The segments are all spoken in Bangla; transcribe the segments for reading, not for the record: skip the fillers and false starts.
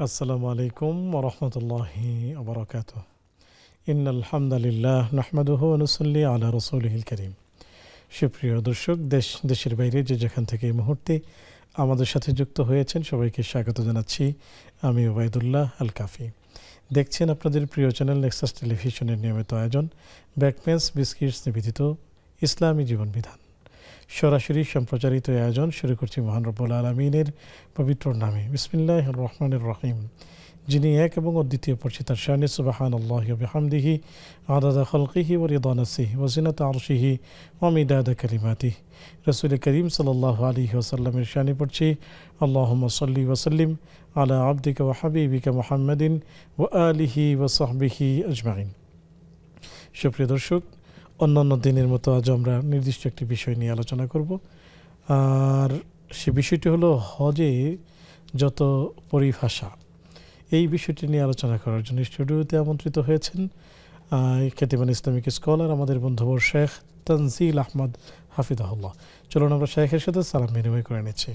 আসসালামু আলাইকুম ওয়া রাহমাতুল্লাহি ওয়া বারাকাতুহু। ইন্নাল হামদালিল্লাহ নাহমাদুহু ওয়া নুসাল্লি আলা রাসূলিহিল কারীম। সুপ্রিয় দর্শক, দেশের বাইরে যে যেখান থেকে এই মুহূর্তে আমাদের সাথে যুক্ত হয়েছেন সবাইকে স্বাগত জানাচ্ছি। আমি ওবায়দুল্লাহ আল কাফি। দেখছেন আপনাদের প্রিয় চ্যানেল নেক্সাস টেলিভিশনের নিয়মিত আয়োজন ব্যাকপেন্স বিস্কিটস নিবেদিত ইসলামী জীবন বিধান। সরাসরি সম্প্রচারিত আয়োজন শুরু করছি মহান রব্বুল আলামিনের পবিত্র নামে। বিসমিল্লাহির রহমানির রহিম। যিনি এক এবং অদ্বিতীয় পরিচিতার শানে সুবহানাল্লাহি ওয়া বিহামদিহি আদাদা খালকিহি ওয়া রিদা নাফসিহি ওয়া জিনাতা আরশিহি ওয়া মিদাদা কালিমাতিহি। রাসূল করিম সাল্লাল্লাহু আলাইহি ওয়াসাল্লামের শানে পড়ছি আল্লাহুম্মা সাল্লি ওয়া সাল্লিম আলা আবদিকা ওয়া হাবিবিকা মুহাম্মাদিন ওয়া আলিহি ওয়া সাহবিহি আজমাইন। সুপ্রিয় দর্শক, অন্যান্য দিনের মতো আজ আমরা নির্দিষ্ট একটি বিষয় নিয়ে আলোচনা করব, আর সে বিষয়টি হলো হজে যত পরিভাষা। এই বিষয়টি নিয়ে আলোচনা করার জন্য স্টুডিওতে আমন্ত্রিত হয়েছেন খ্যাতিমান ইসলামিক স্কলার আমাদের বন্ধুবর শেখ তানজিল আহমদ হাফিজাহুল্লাহ। চলুন আমরা শেখের সাথে সালাম বিনিময় করে নিচ্ছি।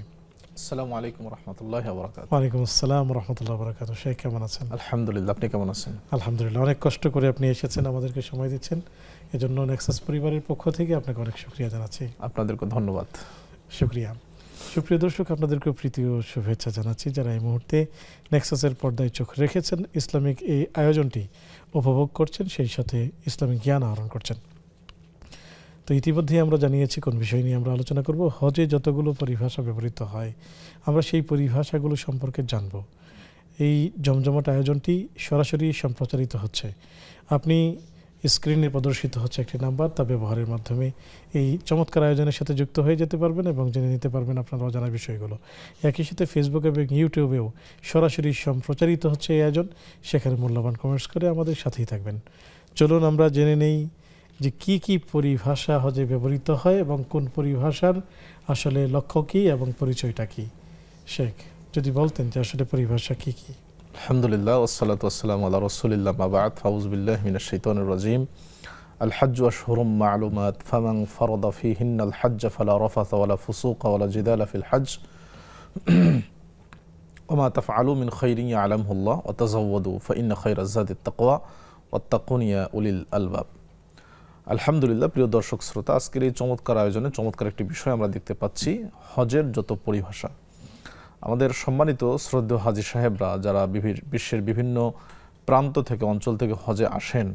আসসালামু আলাইকুম রহমতুল্লাহি ওয়া বারাকাতুহু। ওয়ালাইকুম আসসালাম রহমতুল্লাহ বারাকাতুহু। শেখ কেমন আছেন? আলহামদুলিল্লাহ, আপনি কেমন আছেন? আলহামদুলিল্লাহ, অনেক কষ্ট করে আপনি এসেছেন, আমাদেরকে সময় দিচ্ছেন, এজন্য নেক্সাস পরিবারের পক্ষ থেকে আপনাকে অনেক শুকরিয়া জানাচ্ছি। আপনাদেরকে ধন্যবাদ। শুকরিয়া। সুপ্রিয় দর্শক, আপনাদেরকেও প্রীতি ও শুভেচ্ছা জানাচ্ছি যারা এই মুহূর্তে নেক্সাসের পর্দায় চোখ রেখেছেন, ইসলামিক এই আয়োজনটি উপভোগ করছেন, সেই সাথে ইসলামিক জ্ঞান আহরণ করছেন। তো ইতিমধ্যে আমরা জানিয়েছি কোন বিষয় নিয়ে আমরা আলোচনা করব। হজে যতগুলো পরিভাষা ব্যবহৃত হয় আমরা সেই পরিভাষাগুলো সম্পর্কে জানব। এই জমজমাট আয়োজনটি সরাসরি সম্প্রচারিত হচ্ছে। আপনি স্ক্রিনে প্রদর্শিত হচ্ছে একটি নাম্বার, তা ব্যবহারের মাধ্যমে এই চমৎকার আয়োজনের সাথে যুক্ত হয়ে যেতে পারবেন এবং জেনে নিতে পারবেন আপনার অজানা বিষয়গুলো। একই সাথে ফেসবুক এবং ইউটিউবেও সরাসরি সম্প্রচারিত হচ্ছে এই আয়োজন, সেখানে মূল্যবান কমেন্টস করে আমাদের সাথেই থাকবেন। চলুন আমরা জেনে নেই যে কি কি পরিভাষা হজে ব্যবহৃত হয় এবং কোন পরিভাষার আসলে লক্ষ্য কী এবং পরিচয়টা কী। শেখ, যদি বলতেন যে আসলে পরিভাষা কী কী। আলহামদুলিল্লাহ ওয়াসসালাতু ওয়াসসালামু আলা রাসূলিল্লাহ মা বা'দ। ফাউযু বিল্লাহি মিনাশ শাইতানির রাজীম। আল হাজ্জু আশহুরুম মা'লুমাত ফামান ফারাদা ফীহিন্নাল হাজ্জ ফালা রাফাথা ওয়ালা ফুসুকা ওয়ালা জিদালা ফিল হজ্জ ওয়া মা তাফআলু মিন খাইরিন ইয়া'লামুহুল্লাহ ওয়া তাযাওয়াদু ফাইন্না খায়রাজ যাদিত তাকওয়া ওয়াত্তাকুন ইয়া উলিল আলবাব। আলহামদুলিল্লাহ, প্রিয় দর্শক শ্রোতা, আজকের এই চমৎকার আয়োজনে চমৎকার একটি বিষয় আমরা দেখতে পাচ্ছি, হজের যত পরিভাষা। আমাদের সম্মানিত শ্রদ্ধেয় হাজী সাহেবরা যারা বিশ্বের বিভিন্ন প্রান্ত থেকে অঞ্চল থেকে হজে আসেন,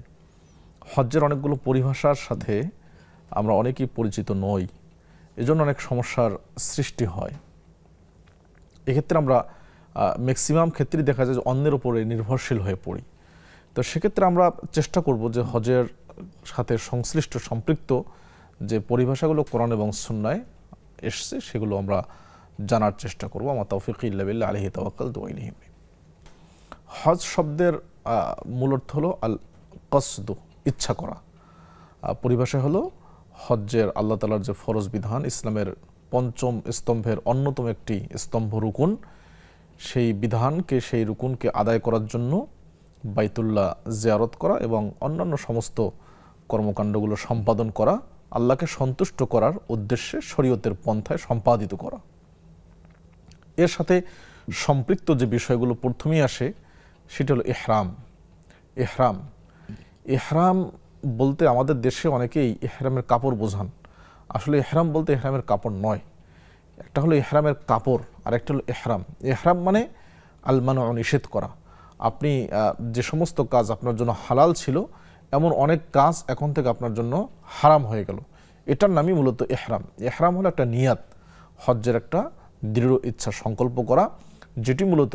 হজ্জের অনেকগুলো পরিভাষার সাথে আমরা অনেকেই পরিচিত নই, এজন্য অনেক সমস্যার সৃষ্টি হয়। এক্ষেত্রে আমরা ম্যাক্সিমাম ক্ষেত্রেই দেখা যায় যে অন্যের উপরে নির্ভরশীল হয়ে পড়ি। তো সেক্ষেত্রে আমরা চেষ্টা করব যে হজের সাথে সংশ্লিষ্ট সম্পৃক্ত যে পরিভাষাগুলো কোরআন এবং সুন্নায় এসছে সেগুলো আমরা জানার চেষ্টা করব। আমার তাওফীক ইল্লা বিল্লাহ আলাইহি তাওয়াক্কালতু ওয়া ইলাইহি উনীব। হজ শব্দের মূল অর্থ হলো আল কসদু, ইচ্ছা করা। পরিভাষা হলো হজ্জের আল্লাহ তাআলার যে ফরজ বিধান, ইসলামের পঞ্চম স্তম্ভের অন্যতম একটি স্তম্ভ রুকুন, সেই বিধানকে, সেই রুকুনকে আদায় করার জন্য বাইতুল্লাহ জিয়ারত করা এবং অন্যান্য সমস্ত কর্মকাণ্ডগুলো সম্পাদন করা, আল্লাহকে সন্তুষ্ট করার উদ্দেশ্যে শরীয়তের পন্থায় সম্পাদিত করা। এর সাথে সম্পৃক্ত যে বিষয়গুলো প্রথমেই আসে সেটা হলো ইহরাম। ইহরাম ইহরাম বলতে আমাদের দেশে অনেকেই ইহরামের কাপড় বোঝান। আসলে ইহরাম বলতে ইহরামের কাপড় নয়, একটা হলো ইহরামের কাপড় আর একটা হলো ইহরাম। ইহরাম মানে আলমানু, নিষেধ করা। আপনি যে সমস্ত কাজ আপনার জন্য হালাল ছিল এমন অনেক কাজ এখন থেকে আপনার জন্য হারাম হয়ে গেল, এটার নামই মূলত ইহরাম। ইহরাম হলো একটা নিয়াত, হজ্জের একটা দৃঢ় ইচ্ছা সংকল্প করা, যেটি মূলত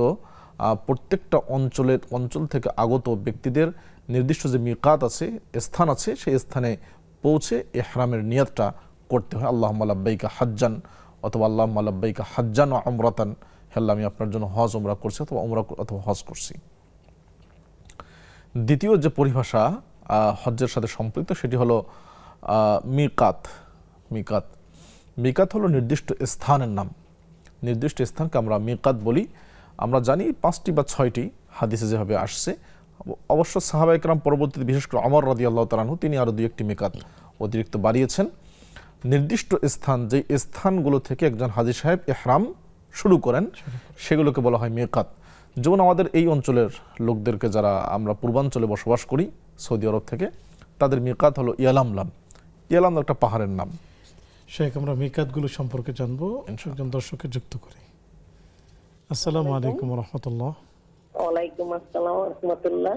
প্রত্যেকটা অঞ্চল থেকে আগত ব্যক্তিদের নির্দিষ্ট যে মিকাত আছে, স্থান আছে, সেই স্থানে পৌঁছে ইহরামের নিয়াতটা করতে হয়। আল্লাহুম্মা লাব্বাইকা হাজ্জান অথবা আল্লাহুম্মা লাব্বাইকা হাজ্জান ওয়া উমরাতান, হে আল্লাহ আমি আপনার জন্য হজ উমরা করছি অথবা উমরা অথবা হজ করছি। দ্বিতীয় যে পরিভাষা হজ্জের সাথে সম্পৃক্ত সেটি হলো মিকাত। মিকাত মিকাত হলো নির্দিষ্ট স্থানের নাম। নির্দিষ্ট স্থানকে আমরা মিকাত বলি। আমরা জানি 5টি বা 6টি হাদিসে যেভাবে আসছে। অবশ্য সাহাবা ইকরাম পরবর্তীতে, বিশেষ করে ওমর রাদিয়াল্লাহু তাআলা আনহু, তিনি আরও 2-1টি মিকাত অতিরিক্ত বাড়িয়েছেন। নির্দিষ্ট স্থান, যে স্থানগুলো থেকে একজন হাজী সাহেব ইহরাম শুরু করেন সেগুলোকে বলা হয় মিকাত। যেমন আমাদের এই অঞ্চলের লোকদেরকে, যারা আমরা পূর্বাঞ্চলে বসবাস করি সৌদি আরব থেকে, তাদের মিকাত হলো ইয়ালামলাম। ইয়ালাম একটা পাহাড়ের নাম। শেখ, আমরা মিকাতগুলো সম্পর্কে জানবো, একজন দর্শককে যুক্ত করি। আসসালামু আলাইকুম রহমতুল্লাহ। ওয়ালাইকুম আসসালাম রাহমাতুল্লাহ।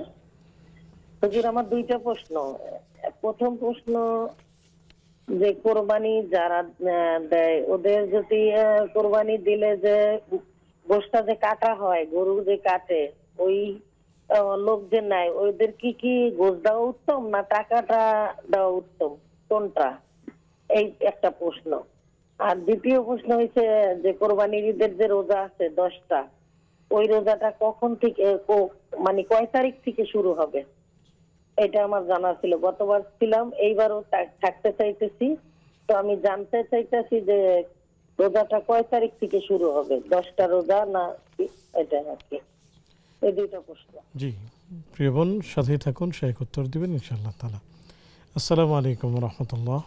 হুজুর, আমার দুইটা প্রশ্ন। প্রথম প্রশ্ন, যে কোরবানি যারা দেয়, ওদের যদি কোরবানি দিলে যে গোশটা যে কাটা হয়, গরু যে কাটে, ওই লোক যে নেয়, ওদের কি কি গোশ দেওয়া উত্তম না টাকাটা দেওয়া উত্তম, কোনটা? এই একটা প্রশ্ন। আর দ্বিতীয় প্রশ্ন হচ্ছে যে কোরবানির ঈদের যে রোজা আছে 10টা, ওই রোজাটা কখন থেকে, মানে কয় তারিখ থেকে শুরু হবে? এটা আমার জানা ছিল, গতবার ছিলাম, এইবারও থাকতে চাইতেছি। তো আমি জানতে চাইতেছি যে রোজাটা কয় তারিখ থেকে শুরু হবে, 10টা রোজা না এটা আর কি। এই দুইটা প্রশ্ন। জি, প্রিয় বোন, সাথেই থাকুন, শেখ উত্তর দিবেন ইনশাআল্লাহ তাআলা। আসসালামু আলাইকুম রহমতুল্লাহ।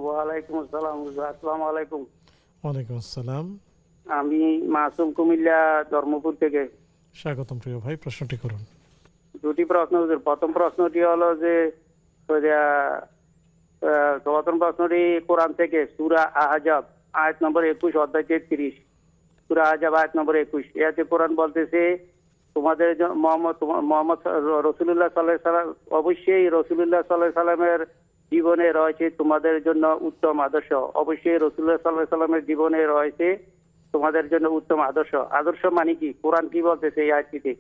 ওয়ালাইকুম আসসালাম। আসসালামু আলাইকুম। ওয়ালাইকুম আসসালাম। আমি মাসুম, কুমিল্লা ধর্মপুর থেকে। স্বাগতম প্রিয় ভাই, প্রশ্নটি করুন। দুটি প্রশ্ন। প্রথম প্রশ্নটি হলো যে প্রথম প্রশ্নটি কোরআন থেকে সূরা আহজাব আয়াত নম্বর 21, অধ্যায় 33। সূরা আহজাব আয়াত নম্বর 21, এতে কোরআন বলতেছে তোমাদের মোহাম্মদ রাসূলুল্লাহ সাল্লাল্লাহু আলাইহি সাল্লাম, অবশ্যই রাসূলুল্লাহ সাল্লাল্লাহু আলাইহি সাল্লামের জীবনে রয়েছে তোমাদের জন্য উত্তম আদর্শ। অবশ্যই রাসূলুল্লাহ সাল্লাল্লাহু আলাইহি সাল্লামের জীবনে রয়েছে তোমাদের জন্য উত্তম আদর্শ। আদর্শ মানে কি, কোরআন কি বলতেছে এই আয়াতটিতে?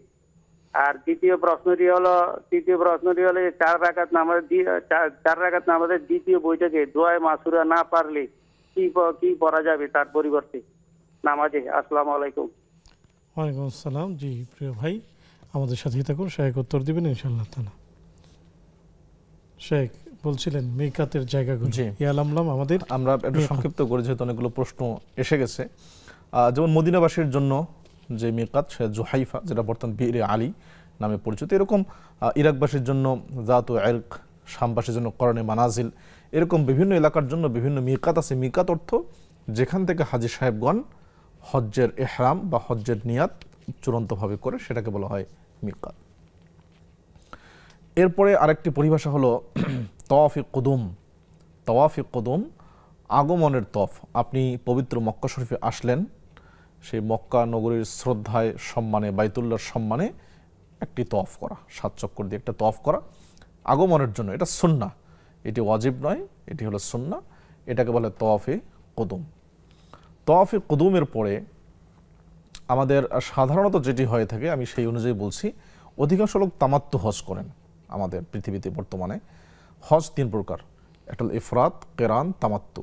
আর তৃতীয় প্রশ্নটি হলো 4 রাকাত নামাজের দ্বিতীয় বৈঠকে দোয়ায়ে মাসুরা না পারলে কি পড়া যাবে তার পরিবর্তে নামাজে? আসসালামু আলাইকুম। ওয়ালাইকুম আসসালাম। জি প্রিয় ভাই, আমাদের সাথেই থাকুন, শেখ উত্তর দিবেন ইনশাআল্লাহ তাআলা। শেখ বলছিলেন মিকাতের জায়গাগুলো। ইয়ালামলাম আমাদের, আমরা একটু সংক্ষিপ্ত করে, যেহেতু অনেকগুলো প্রশ্ন এসে গেছে। যেমন মদিনাবাসীর জন্য যে মিকাত, সে জুহাইফা, যেটা বর্তমান বীরে আলী নামে পরিচিত। এরকম ইরাকবাসীর জন্য জাতু ইরক, শামবাসীর জন্য করণে মানাজিল, এরকম বিভিন্ন এলাকার জন্য বিভিন্ন মিকাত আছে। মিকাত অর্থ যেখান থেকে হাজী সাহেবগণ হজ্জের ইহরাম বা হজ্জের নিয়াত চূড়ান্তভাবে করে, সেটাকে বলা হয় মিকাত। এরপরে আরেকটি পরিভাষা হলো তওয়াফে কুদুম। তওয়াফে কুদুম, আগমনের তওয়াফ। আপনি পবিত্র মক্কা শরীফে আসলেন, সেই মক্কা নগরীর শ্রদ্ধায়, সম্মানে, বাইতুল্লাহর সম্মানে একটি তওয়াফ করা, 7 চক্কর দিয়ে একটা তওয়াফ করা আগমনের জন্য। এটা সুন্নাহ, এটি ওয়াজিব নয়, এটি হলো সুন্নাহ। এটাকে বলে তওয়াফে কুদুম। তওয়াফে কুদুমের পরে আমাদের সাধারণত যেটি হয়ে থাকে, আমি সেই অনুযায়ী বলছি, অধিকাংশ লোক তামাত্তু হজ করেন। আমাদের পৃথিবীতে বর্তমানে হজ 3 প্রকার, একটা হল ইফরাত, কেরান, তামাত্তু।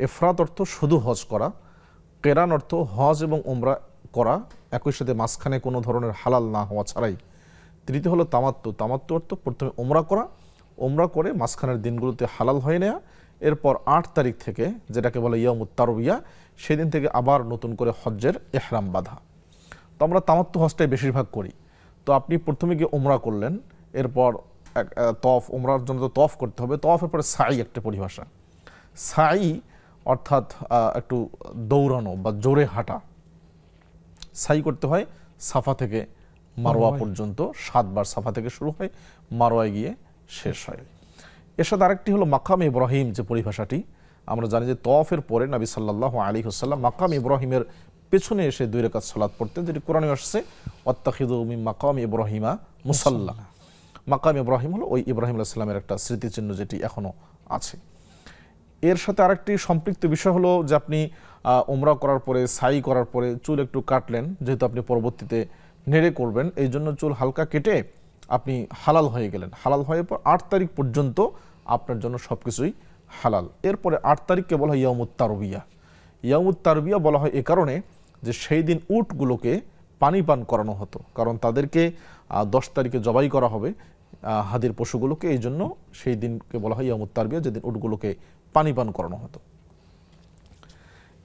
ইফরাত অর্থ শুধু হজ করা, কেরান অর্থ হজ এবং উমরা করা একই সাথে, মাঝখানে কোনো ধরনের হালাল না হওয়া ছাড়াই। তৃতীয় হলো তামাত্তু। তামাত্তু অর্থ প্রথমে উমরা করা, উমরা করে মাঝখানের দিনগুলোতে হালাল হয়ে নেওয়া, এরপর 8 তারিখ থেকে, যেটাকে বলে ইয়ামুত তারবিয়া, সেদিন থেকে আবার নতুন করে হজ্জের ইহরাম বাঁধা। তো আমরা তামাত্তু হজটাই বেশিরভাগ করি। তো আপনি প্রথমে গিয়ে উমরা করলেন, এরপর তওয়াফ, উমরার জন্য তো তওয়াফ করতে হবে। তওয়াফের পরে সাই একটা পরিভাষা। সাই অর্থাৎ একটু দৌড়ানো বা জোরে হাঁটা। সাই করতে হয় সাফা থেকে মারোয়া পর্যন্ত, 7 বার সাফা থেকে শুরু হয়, মারোয়ায় গিয়ে শেষ হয়। এর সাথে আরেকটি হলো মাকাম ইব্রাহিম, যে পরিভাষাটি আমরা জানি যে তওয়াফের পরে নবী সাল্লাল্লাহু আলাইহি ওয়াসাল্লাম মাকাম ইব্রাহিমের পেছনে এসে 2 রাকাত সালাত পড়তেন, যেটি কোরআনে আসছে ওয়াত্তাখিযু মিন মাকাম ইব্রাহিমা মুসাল্লা। মাকাম ইব্রাহিম হলো ওই ইব্রাহিম আলাইহিস সালামের একটা স্মৃতিচিহ্ন, যেটি এখনো আছে। এর সাথে আরেকটি সম্পৃক্ত বিষয় হলো যে আপনি উমরা করার পরে, সাই করার পরে চুল একটু কাটলেন, যেহেতু আপনি পরবর্তীতে নেড়ে করবেন, এই জন্য চুল হালকা কেটে আপনি হালাল হয়ে গেলেন। হালাল হয়ে পর 8 তারিখ পর্যন্ত আপনার জন্য সব কিছুই হালাল। এরপরে 8 তারিখকে বলা হয় ইয়ামুত তারবিয়া। ইয়ামুত তারবিয়া বলা হয় এ কারণে যে সেই দিন উটগুলোকে পানি পান করানো হতো, কারণ তাদেরকে 10 তারিখে জবাই করা হবে হাদির পশুগুলোকে, এই জন্য সেই দিনকে বলা হয় ইয়ামুত তারবিয়া, যেদিন উটগুলোকে পানি পান করানো হতো।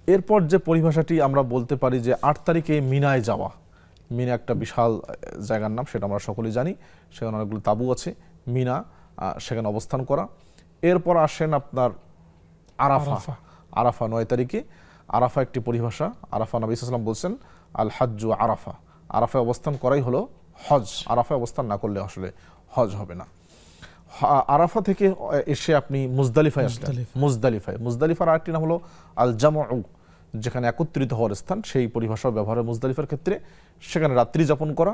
এরপর যে পরিভাষাটি আমরা বলতে পারি যে 8 তারিখে মিনায় যাওয়া। মিনা একটা বিশাল জায়গার নাম, সেটা আমরা সকলেই জানি। সেখানে অনেকগুলো তাঁবু আছে, মিনা, সেখানে অবস্থান করা। এরপর আসেন আপনার আরাফা। আরাফা 9 তারিখে। আরাফা একটি পরিভাষা। আরাফা নবী সাল্লাল্লাহু আলাইহি ওয়াসাল্লাম বলছেন আল হাজ্জু আরাফা, আরাফায় অবস্থান করাই হলো হজ। আরাফায় অবস্থান না করলে আসলে হজ হবে না। আরাফা থেকে এসে আপনি মুজদালিফায় আসলেন। মুজদালিফার আরেকটি নাম হলো আল জামউ, যেখানে একত্রিত হওয়ার স্থান, সেই পরিভাষা ব্যবহার মুজদালিফার ক্ষেত্রে। সেখানে রাত্রি যাপন করা,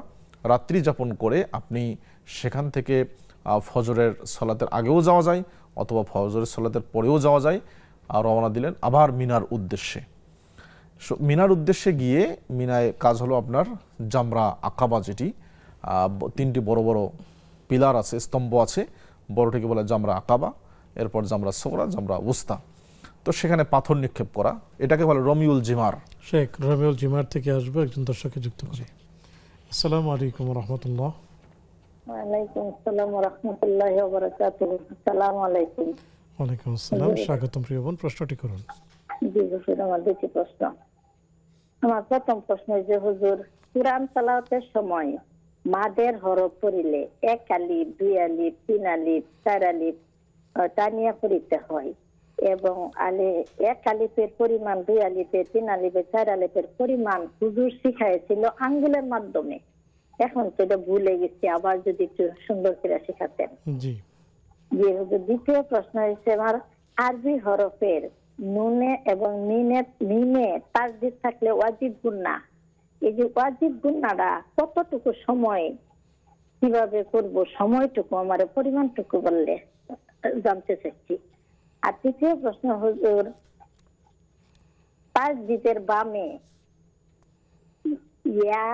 রাত্রি যাপন করে আপনি সেখান থেকে ফজরের সলাতের আগেও যাওয়া যায় অথবা ফজরের সলাতের পরেও যাওয়া যায়। আর রওনা দিলেন আবার মিনার উদ্দেশ্যে। মিনার উদ্দেশ্যে গিয়ে মিনায় কাজ হলো আপনার জামরা আকাবা, যেটি 3টি বড় বড় পিলার আছে, স্তম্ভ আছে, বড়টিকে বলে জামরা আকাবা, এরপর জামরা সোগরা, জামরা উস্তা। তো সেখানে পাথর নিক্ষেপ করা, এটাকে বলে রমিউল জিমার। শেখ রমিউল জিমার থেকে আসবো একজন দর্শককে যুক্ত করি। আসসালামু আলাইকুম রহমতুল্লাহ। ওয়ালাইকুম আসসালাম ওয়া রাহমাতুল্লাহি ওয়া বারাকাতুহু। আসসালামু আলাইকুম। ওয়ালাইকুম আসসালাম, স্বাগতম প্রিয় বোন, প্রশ্নটি করুন। জি হুজুর, আমার দুটি প্রশ্ন। আমার প্রথম প্রশ্ন যে হুজুর, কুরআন তেলাওয়াতের সময় মাদের হরফ পড়িলে 1 আলিফ 2 আলিফ 3 আলিফ 4 আলিফ টানিয়া পড়িতে হয় এবং 1 আলিফের পরিমাণ 2 আলিফের 3 আলিফের 4 আলিফের পরিমাণ হুজুর শিখাইছিল আঙ্গুলের মাধ্যমে। এখন তো এটা ভুলে গেছি, আবার যদি একটু সুন্দর করে শেখাতেন। জি জি হুজুর। দ্বিতীয় প্রশ্ন হচ্ছে আমার, আরবি হরফের নুনে এবং মিমে তাসদীদ থাকলে ওয়াজিব গুন্না, এই যে ওয়াজিব গুন্নাটা কতটুকু সময় কিভাবে করব, সময়টুকু আমার পরিমাণটুকু বললে জানতে চাচ্ছি। আর তৃতীয় প্রশ্ন হুজুর, তাসদীদের বামে ইয়া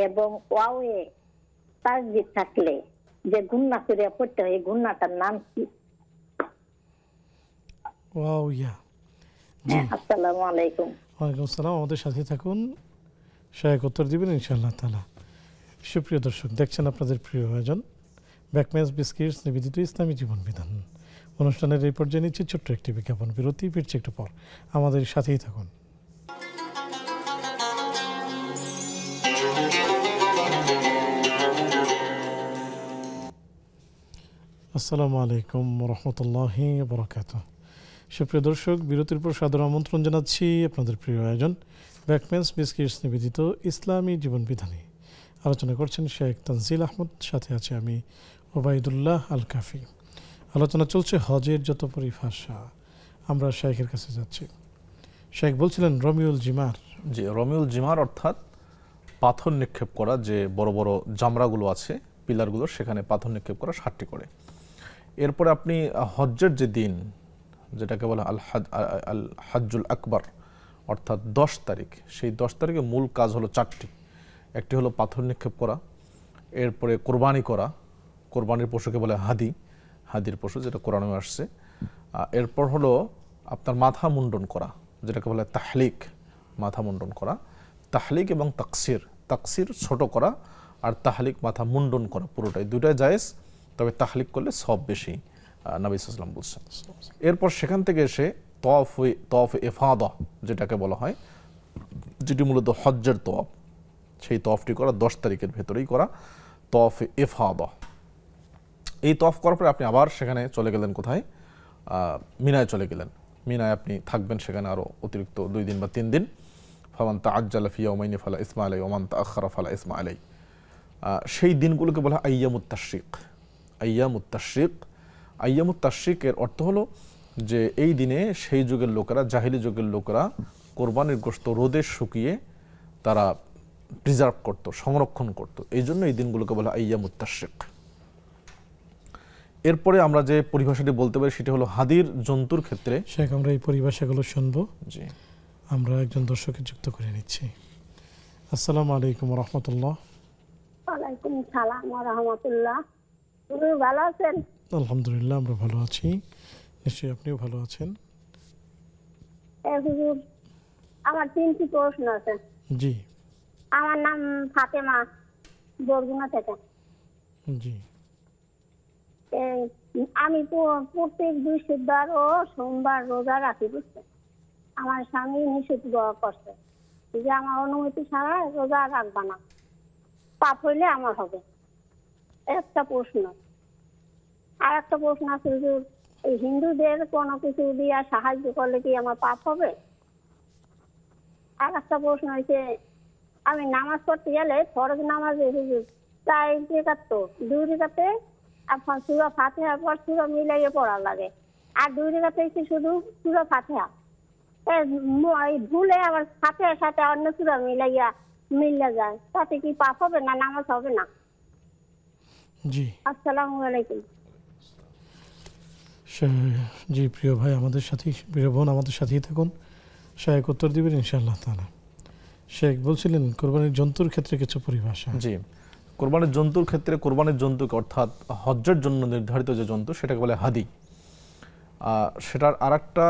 এবং ওয়াওয়ে তাসদীদ থাকলে যে গুন্না করে পড়তে হয়, গুন্নাটার নাম কি? ওয়াও ইয়া। জি, আসসালামু আলাইকুম। ওয়ালাইকুম আসসালাম। আমাদের সাথে থাকুন, শেখ উত্তর দিবেন ইনশাআল্লাহ তাআলা। সুপ্রিয় দর্শক, দেখছেন আপনাদের প্রিয় আয়োজন ব্যাকম্যাচ বিস্কিটস নিবেদিত ইসলামী জীবন বিধান অনুষ্ঠানের এই পর্যায়ে নিচ্ছে ছোট্ট একটি বিজ্ঞাপন বিরতি। ফিরছে একটু পর, আমাদের সাথেই থাকুন। আসসালামু আলাইকুম রহমতুল্লাহি বারাকাতুহু। সুপ্রিয় দর্শক, বিরতির পর সাদর আমন্ত্রণ জানাচ্ছি আপনাদের প্রিয় আয়োজন ব্যাকম্যাচ বিস্কিটস নিবেদিত ইসলামী জীবন বিধানে। আলোচনা করছেন শেখ তানজিল আহমদ, সাথে আছে আমি ওবায়দুল্লাহ আল কাফি। আলোচনা চলছে হজের যত পরিভাষা। আমরা শেখের কাছে যাচ্ছি। শেখ বলছিলেন রমিউল জিমার। জি, রমিউল জিমার অর্থাৎ পাথর নিক্ষেপ করা, যে বড় বড় জামরাগুলো আছে, পিলারগুলো, সেখানে পাথর নিক্ষেপ করা 7টি করে। এরপরে আপনি হজ্জের যে দিন, যেটাকে বলে আল হাজ্জুল আকবর, অর্থাৎ 10 তারিখ, সেই 10 তারিখে মূল কাজ হলো 4টি। একটি হলো পাথর নিক্ষেপ করা, এরপরে কোরবানি করা, কোরবানির পশুকে বলে হাদির পশু, যেটা কোরআনে আসছে। এরপর হলো আপনার মাথা মুন্ডন করা, যেটাকে বলে তাহলিক, মাথা মুন্ডন করা। তাহলিক এবং তাকসির ছোট করা, আর তাহলিক মাথা মুন্ডন করা, পুরোটাই দুইটাই জায়েজ, তবে তাহলিক করলে সব বেশি, নবী সাল্লাল্লাহু আলাইহি ওয়াসাল্লাম বলছেন। এরপর সেখান থেকে এসে তওয়াফ ইফাদা যেটাকে বলা হয়, যেটি মূলত হজ্জের তওয়াফ, সেই তওয়াফটি করা 10 তারিখের ভেতরেই করা, তওয়াফ ইফাদা। এই তওয়াফ করার পরে আপনি আবার সেখানে চলে গেলেন, কোথায়? মিনায় চলে গেলেন। মিনায় আপনি থাকবেন সেখানে আরও অতিরিক্ত 2 দিন বা 3 দিন। ফামান তাআজ্জালা ফি ইয়াওমাইনি ফালা ইসমা আলাইহি ওয়া মান তাআখারা ফালা ইসমা আলাইহি। সেই দিনগুলোকে বলা হয় আইয়ামুত তাশরিক। আইয়ামুত তাশরিকের অর্থ হলো যে এই দিনে সেই যুগের লোকেরা, জাহিলি যুগের লোকেরা কোরবানির গোশত রোদে শুকিয়ে তারা প্রিজার্ভ করত, সংরক্ষণ করত, এই জন্য এই দিনগুলোকে বলা হয় আইয়ামুত তাশরিক। এরপরে আমরা যে পরিভাষাটি বলতে পারি সেটা হলো হাদির জন্তুর ক্ষেত্রে। শেখ, আমরা এই পরিভাষাগুলো শুনবো। জি, আমরা একজন দর্শককে যুক্ত করে নিচ্ছি। আসসালামু আলাইকুম রহমতুল্লাহ। ওয়ালাইকুম সালাম ওয়া রাহমাতুল্লাহ। তুমি ভালো আছেন? আলহামদুলিল্লাহ, আমরা ভালো আছি। নিশ্চয়ই আপনিও ভালো আছেন। হুজুর, আমার 3টি প্রশ্ন আছে। জি আমার নাম ফাতেমা, বরগুনা থেকে। জি। আমি প্রত্যেক বৃহস্পতিবার ও সোমবার রোজা রাখি, বুঝছেন? আমার স্বামী নিষেধ করছে যে আমার অনুমতি ছাড়া রোজা রাখবা না, পাপ হইলে আমার হবে। একটা প্রশ্ন। আর একটা প্রশ্ন আছে হুজুর, এই হিন্দুদের কোনো কিছু দিয়া সাহায্য করলে কি আমার পাপ হবে? আর একটা প্রশ্ন হয়েছে, আমি নামাজ পড়তে গেলে ফরজ নামাজে হুজুর 4 রাকাত তো 2 রাকাতে আপনার সূরা ফাতিহার পর সূরা মিলাইয়ে পড়া লাগে, আর 2 রাকাতে কি শুধু সূরা ফাতিহা, এই ভুলে আবার ফাতিহার সাথে অন্য সূরা মিলে যায়, তাতে কি পাপ হবে না নামাজ হবে না? জি আসসালামু আলাইকুম। জি প্রিয় ভাই আমাদের সাথেই, প্রিয় বোন আমাদের সাথেই থাকুন, শায়েখ উত্তর দিবেন ইনশাআল্লাহ তাআলা। শেখ বলছিলেন কোরবানির জন্তুর ক্ষেত্রে কিছু পরিভাষা। জি, কোরবানির জন্তুর ক্ষেত্রে কোরবানির জন্তুকে অর্থাৎ হজ্জের জন্য নির্ধারিত যে জন্তু সেটাকে বলে হাদি। সেটার আর একটা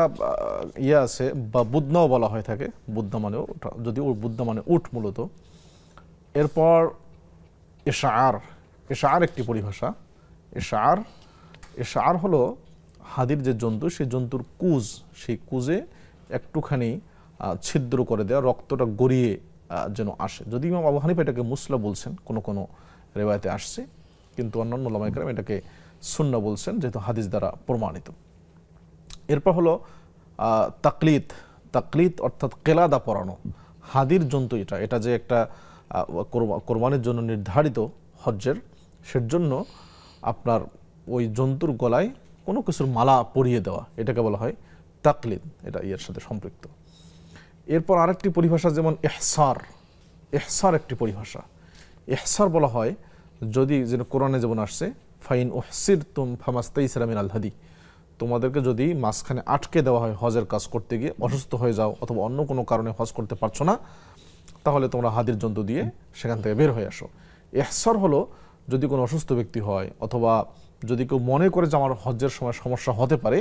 ইয়ে আছে বা বুদনাও বলা হয়ে থাকে, বুদনা মানেও, যদি বুদনা মানে উট মূলত। এরপর এশার একটি পরিভাষা। এশার হলো হাদির যে জন্তু, সেই জন্তুর কুজ, সেই কুজে একটুখানি ছিদ্র করে দেওয়া, রক্তটা গড়িয়ে যেন আসে। যদি ইমাম আবু হানিফা এটাকে মুসলা বলছেন, কোনো কোনো রেওয়ায়েতে আসছে, কিন্তু অন্যান্য উলামায়ে কেরাম এটাকে সুন্নাহ বলছেন, যেহেতু হাদিস দ্বারা প্রমাণিত। এরপর হলো তাকলিদ অর্থাৎ কেলাদা পরানো। হাদির জন্তু এটা যে একটা কোরবানির জন্য নির্ধারিত হজ্জের, সেজন্য আপনার ওই জন্তুর গলায় কোনো কিছুর মালা পরিয়ে দেওয়া, এটাকে বলা হয় তাকলিদ, এটা ইয়ের সাথে সম্পৃক্ত। এরপর আরেকটি পরিভাষা যেমন ইহসার একটি পরিভাষা। ইহসার বলা হয় যদি, যেন কোরআনে যেমন আসছে ফাইন উহসিরতুম ফামাস্তাইসিরা মিনাল হাদি, তোমাদেরকে যদি মাঝখানে আটকে দেওয়া হয় হজের কাজ করতে গিয়ে, অসুস্থ হয়ে যাও অথবা অন্য কোনো কারণে হজ করতে পারছো না, তাহলে তোমরা হাদির জন্তু দিয়ে সেখান থেকে বের হয়ে আসো। ইহসার হলো যদি কোনো অসুস্থ ব্যক্তি হয় অথবা যদি কেউ মনে করে যে আমার হজ্জের সময় সমস্যা হতে পারে,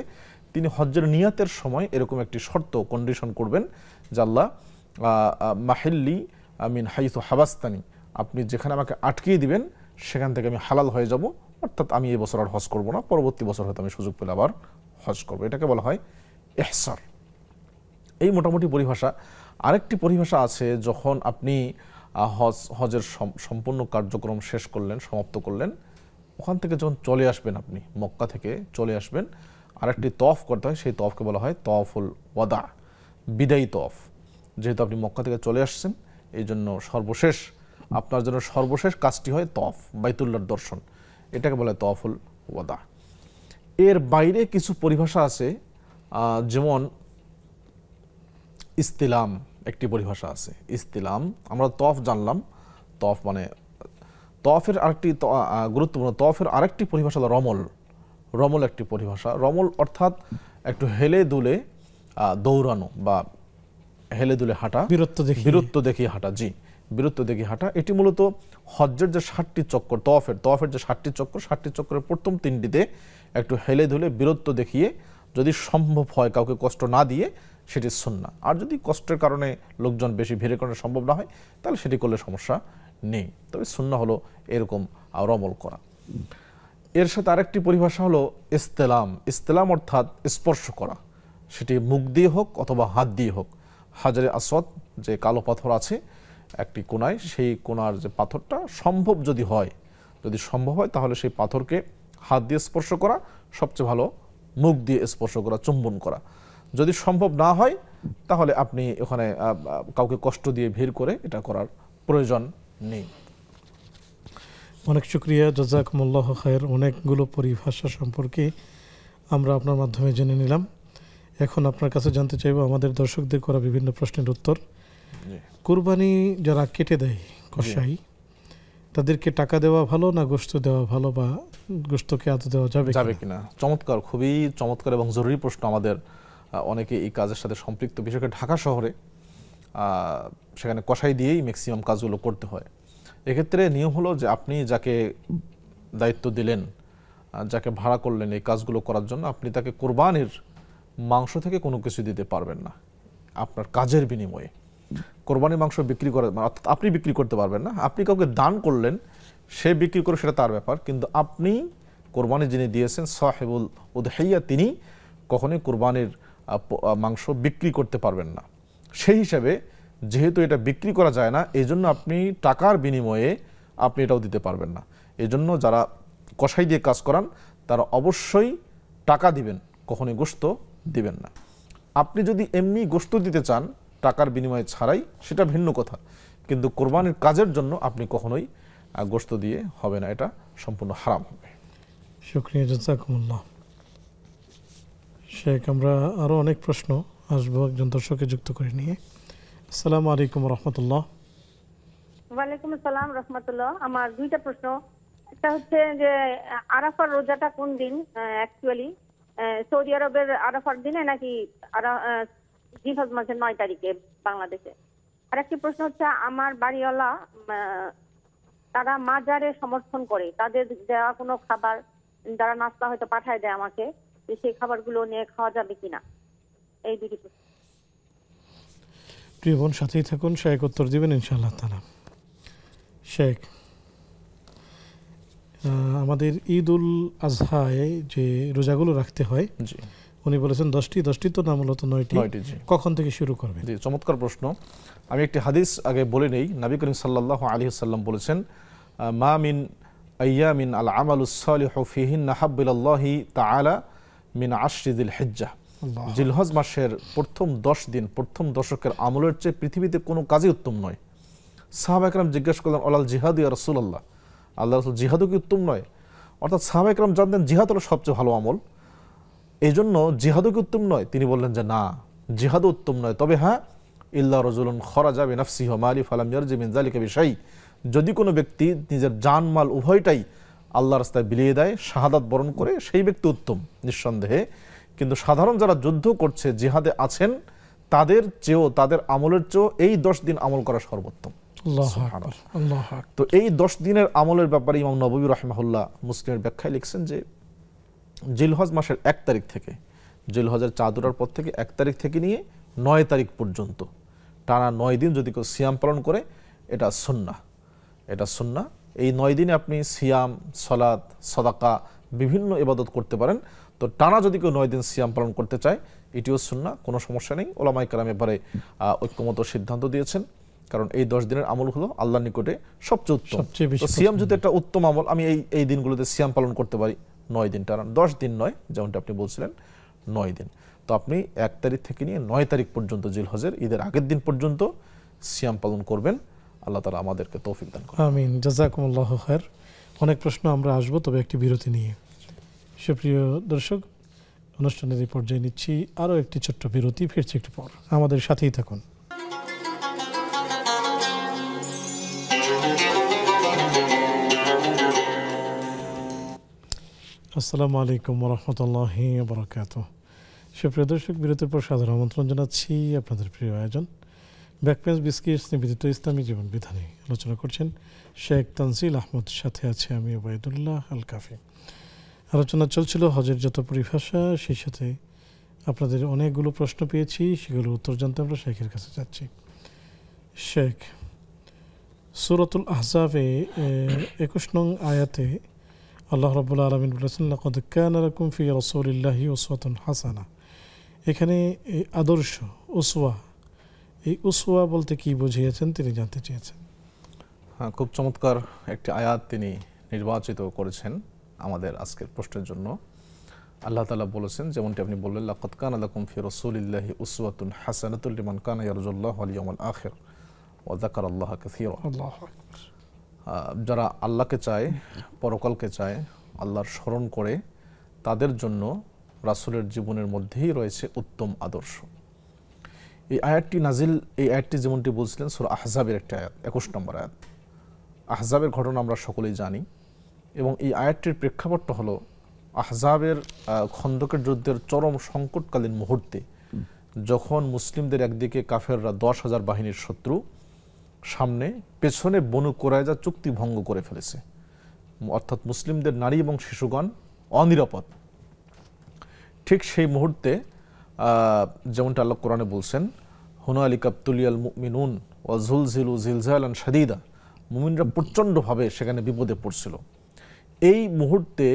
তিনি হজ্জের নিয়াতের সময় এরকম একটি শর্ত কন্ডিশন করবেন যে আল্লাহ মাহিল্লি মিন হাইসু হাবাস্তানি, আপনি যেখানে আমাকে আটকিয়ে দিবেন সেখান থেকে আমি হালাল হয়ে যাব, অর্থাৎ আমি এই বছর আর হজ করব না, পরবর্তী বছর হয়তো আমি সুযোগ পেলে আবার হজ করব। এটাকে বলা হয় ইহসার। এই মোটামুটি পরিভাষা। আরেকটি পরিভাষা আছে, যখন আপনি হজের সম্পূর্ণ কার্যক্রম শেষ করলেন, সমাপ্ত করলেন, ওখান থেকে যখন চলে আসবেন, আপনি মক্কা থেকে চলে আসবেন, আরেকটি তওয়াফ করতে হয়, সেই তওয়াফকে বলা হয় তওয়াফুল ওয়াদা, বিদায়ী তওয়াফ। যেহেতু আপনি মক্কা থেকে চলে আসছেন, এই জন্য সর্বশেষ আপনার জন্য সর্বশেষ কাজটি হয় তওয়াফ, বাইতুল্লাহর দর্শন, এটাকে বলা হয় তওয়াফুল ওয়াদা। এর বাইরে কিছু পরিভাষা আছে, যেমন ইস্তিলাম একটি পরিভাষা আছে। ইস্তিলাম, আমরা তওয়াফ জানলাম, তওয়াফ মানে তওয়াফের আরেকটি গুরুত্বপূর্ণ তওয়াফের আরেকটি পরিভাষা হলো রমল একটি পরিভাষা। রমল অর্থাৎ একটু হেলে দুলে দৌড়ানো বা হেলে দুলে হাঁটা, বীরত্ব দেখিয়ে হাঁটা। জি, বীরত্ব দেখিয়ে হাঁটা। এটি মূলত হজ্জের যে 60টি চক্কর, তওয়াফের যে 60টি চক্কর, 60টি চক্করের প্রথম 3টিতে একটু হেলে দুলে বীরত্ব দেখিয়ে, যদি সম্ভব হয় কাউকে কষ্ট না দিয়ে, সেটি সুন্নাহ। আর যদি কষ্টের কারণে লোকজন বেশি ভিড়ের কারণে সম্ভব না হয়, তাহলে সেটি করলে সমস্যা নেই। তবে সুন্নাহ হলো এরকম রমল করা। এর সাথে আরেকটি পরিভাষা হলো ইস্তেলাম অর্থাৎ স্পর্শ করা, সেটি মুখ দিয়ে হোক অথবা হাত দিয়ে হোক। হাজারে আসওয়াদ যে কালো পাথর আছে একটি কোনায়, সেই কোনার যে পাথরটা যদি সম্ভব হয় তাহলে সেই পাথরকে হাত দিয়ে স্পর্শ করা, সবচেয়ে ভালো মুখ দিয়ে স্পর্শ করা, চুম্বন করা। যদি সম্ভব না হয় তাহলে আপনি ওখানে কাউকে কষ্ট দিয়ে ভিড় করে এটা করার প্রয়োজন নেই। অনেক শুকরিয়া, জাযাকুমুল্লাহু খায়র। অনেকগুলো পরিভাষা সম্পর্কে আমরা আপনার মাধ্যমে জেনে নিলাম। এখন আপনার কাছে জানতে চাইব আমাদের দর্শকদের করা বিভিন্ন প্রশ্নের উত্তর। কুরবানি যারা কেটে দেয় কসাই, তাদেরকে টাকা দেওয়া ভালো না গোশত দেওয়া ভালো, বা গোশতকে আদৌ দেওয়া যাবে কিনা? চমৎকার, খুবই চমৎকার এবং জরুরি প্রশ্ন। আমাদের অনেকে এই কাজের সাথে সম্পৃক্ত, বিশেষ করে ঢাকা শহরে, সেখানে কসাই দিয়েই ম্যাক্সিমাম কাজগুলো করতে হয়। এক্ষেত্রে নিয়ম হলো যে আপনি যাকে দায়িত্ব দিলেন, যাকে ভাড়া করলেন এই কাজগুলো করার জন্য, আপনি তাকে কোরবানির মাংস থেকে কোনো কিছু দিতে পারবেন না আপনার কাজের বিনিময়ে। কোরবানির মাংস বিক্রি করে, অর্থাৎ আপনি বিক্রি করতে পারবেন না। আপনি কাউকে দান করলেন, সে বিক্রি করে, সেটা তার ব্যাপার, কিন্তু আপনি কোরবানি যিনি দিয়েছেন সাহেবুল উদহিয়া, তিনি কখনোই কোরবানির মাংস বিক্রি করতে পারবেন না। সেই হিসাবে যেহেতু এটা বিক্রি করা যায় না, এই জন্য আপনি টাকার বিনিময়ে আপনি এটাও দিতে পারবেন না। এই জন্য যারা কসাই দিয়ে কাজ করান তারা অবশ্যই টাকা দিবেন, কখনোই গোশত দিবেন না। আপনি যদি এমনি গোশত দিতে চান টাকার বিনিময়ে ছাড়াই, সেটা ভিন্ন কথা, কিন্তু কোরবানির কাজের জন্য আপনি কখনোই গোশত দিয়ে হবে না, এটা সম্পূর্ণ হারাম হবে। শুকরিয়া, জাযাকুমুল্লাহ। শেখ, আমরা আরও অনেক প্রশ্ন আসবো একজন দর্শককে যুক্ত করে নিয়ে। আসসালামু আলাইকুম রহমতুল্লাহ। ওয়ালাইকুম আসসালাম রহমতুল্লাহ। আমার দুইটা প্রশ্ন। একটা হচ্ছে যে আরাফার রোজাটা কোন দিন অ্যাকচুয়ালি, সৌদি আরবের আরাফার দিনে নাকি জিলহজ মাসের 9 তারিখে বাংলাদেশে? আর একটি প্রশ্ন হচ্ছে, আমার বাড়িওয়ালা তারা মাজারে সমর্থন করে, তাদের দেওয়া কোনো খাবার যারা নাস্তা হয়তো পাঠায় দেয় আমাকে, সেই খাবারগুলো নিয়ে খাওয়া যাবে কিনা, এই দুটি প্রশ্ন। প্রিয় বোন, সাথেই থাকুন, শেখ উত্তর দিবেন ইনশাআল্লাহ তাআলা। শেখ, আমাদের ঈদ উল আজহায় যে রোজাগুলো রাখতে হয়, জি, উনি বলেছেন 10টি তো না, মূলত 9টি। কখন থেকে শুরু করবেন? জি, চমৎকার প্রশ্ন। আমি একটি হাদিস আগে বলে নেই। নবী করিম সাল্লাল্লাহু আলাইহি ওয়াসাল্লাম বলেছেন, মা মিন আইয়ামিন আল আমালুস সালিহু ফিহিন্না হাব্বিলাল্লাহি তাআলা মিন আশরি যিল হিজ্জাহ। জিলহজ মাসের প্রথম 10 দিন, প্রথম দশকের আমলের চেয়ে পৃথিবীতে কোনো কাজই উত্তম নয়। সাহাবা একরাম জিজ্ঞাসা করলেন, আলাল জিহাদ ইয়া রাসূলুল্লাহ, আল্লাহ রাসূল জিহাদও কি উত্তম নয়? অর্থাৎ সাহাবা একরাম জানতেন জিহাদ হলো সবচেয়ে ভালো আমল, এই জন্য জিহাদও কি উত্তম নয়? তিনি বললেন যে না, জিহাদও উত্তম নয়, তবে হ্যাঁ, ইল্লা রাজুলুন খরাজা বিনাফসিহি ওয়া মালিহি ফালাম ইয়ারজি মিন যালিকা বিশাই, যদি কোনো ব্যক্তি নিজের জান মাল উভয়টাই আল্লাহর রাস্তায় বিলিয়ে দেয়, শাহাদাত বরণ করে, সেই ব্যক্তি উত্তম নিঃসন্দেহে। কিন্তু সাধারণ যারা যুদ্ধ করছে, জিহাদে আছেন, তাদের চেয়েও, তাদের আমলের চেয়েও এই 10 দিন আমল করা সর্বোত্তম। তো এই 10 দিনের আমলের ব্যাপারে ইমাম নববী রাহিমাহুল্লাহ মুসলিমের ব্যাখ্যায় লিখছেন যে জিলহজ মাসের 1 তারিখ থেকে, জিলহজের চাঁদ ওঠার পর থেকে 1 তারিখ থেকে নিয়ে 9 তারিখ পর্যন্ত টানা 9 দিন যদি কেউ সিয়াম পালন করে, এটা সুন্নাহ, এটা সুন্নাহ। এই 9 দিনে আপনি সিয়াম, সালাত, সাদাকা, বিভিন্ন ইবাদত করতে পারেন। তো টানা যদি কেউ 9 দিন সিয়াম পালন করতে চায়, এটিও সুন্নাহ, কোনো সমস্যা নেই। ওলামায়ে কেরাম এবারে ঐক্যমত সিদ্ধান্ত দিয়েছেন, কারণ এই 10 দিনের আমল হলো আল্লাহর নিকটে সবচেয়ে উত্তম। তো সিয়াম যদি একটা উত্তম আমল, আমি এই দিনগুলোতে সিয়াম পালন করতে পারি 9 দিন টানা, 10 দিন নয়, যেমনটা আপনি বলছিলেন 9 দিন। তো আপনি 1 তারিখ থেকে নিয়ে 9 তারিখ পর্যন্ত, জিলহজের ঈদের আগের দিন পর্যন্ত সিয়াম পালন করবেন। আল্লাহ তাআলা আমাদেরকে তৌফিক দান করুন। আমিন, জাযাকুমুল্লাহু খায়র। অনেক প্রশ্ন আমরা আসবো, তবে একটি বিরতি নিয়ে। সুপ্রিয় দর্শক, অনুষ্ঠানের এই পর্যায়ে নিচ্ছি আরও একটি ছোট্ট বিরতি, ফিরছি একটু পর, আমাদের সাথেই থাকুন। আসসালামু আলাইকুম রহমতুল্লাহি ওয়া বারাকাতুহু। সুপ্রিয় দর্শক, বিরতির পর সাদর আমন্ত্রণ জানাচ্ছি আপনাদের প্রিয় আয়োজন ব্যাকপেন্স বিস্কিটস নিবেদিত ইসলামী জীবন বিধানে। আলোচনা করছেন শেখ তানজিল আহমদ, সাথে আছে আমি ওবায়দুল্লাহ আল কাফি। আলোচনা চলছিল হজের যত পরিভাষা, সেই সাথে আপনাদের অনেকগুলো প্রশ্ন পেয়েছি, সেগুলোর উত্তর জানতে আমরা শেখের কাছে যাচ্ছি। শেখ, সূরাতুল আহজাবে 21 নং আয়াতে আল্লাহ রাব্বুল আলামিন বলেছেন, লাকাদ কানা লাকুম ফি রাসূলিল্লাহি উসওয়াতুন হাসানাহ। এখানে আদর্শ, উসওয়া, এই উসওয়া বলতে কি বুঝিয়েছেন তিনি জানতে চেয়েছেন। হ্যাঁ, খুব চমৎকার একটি আয়াত তিনি নির্বাচিত করেছেন আমাদের আজকের প্রশ্নের জন্য। আল্লাহ তাআলা বলেছেন, যেমনটি আপনি বললেন, লাকাদ কানা লাকুম ফি রাসূলিল্লাহি উসওয়াতুন হাসানাতুন লিমান কানা ইয়ারজুল্লাহ ওয়াল ইয়াউমাল আখির ওয়া যাকারাল্লাহা কাসীরা। আল্লাহু আকবার। যারা আল্লাহকে চায়, পরকালকে চায়, আল্লাহর স্মরণ করে, তাদের জন্য রাসূলের জীবনের মধ্যেই রয়েছে উত্তম আদর্শ। এই আয়াতটি যেমনটি বলছিলেন সূরা আহজাবের একটা আয়াত, 21 নম্বর আয়াত। আহজাবের ঘটনা আমরা সকলেই জানি, এবং এই আয়াতটির প্রেক্ষাপটটা হলো আহজাবের খন্দকের যুদ্ধের চরম সংকটকালীন মুহূর্তে, যখন মুসলিমদের একদিকে কাফেররা 10,000 বাহিনীর শত্রু, সামনে পেছনে বনু কুরাইজা চুক্তি ভঙ্গ করে ফেলেছে, অর্থাৎ মুসলিমদের নারী এবং শিশুগণ অনিরাপদ। ঠিক সেই মুহূর্তে যেমনটা আল্লাহ কোরআনে বলছেন, হুনালিকা ইবতুলিয়াল মুমিনুন ওয়া যুলজিলু জিলজালান শাদীদা, মুমিনরা প্রচণ্ডভাবে সেখানে বিপদে পড়ছিল। এই মুহূর্তে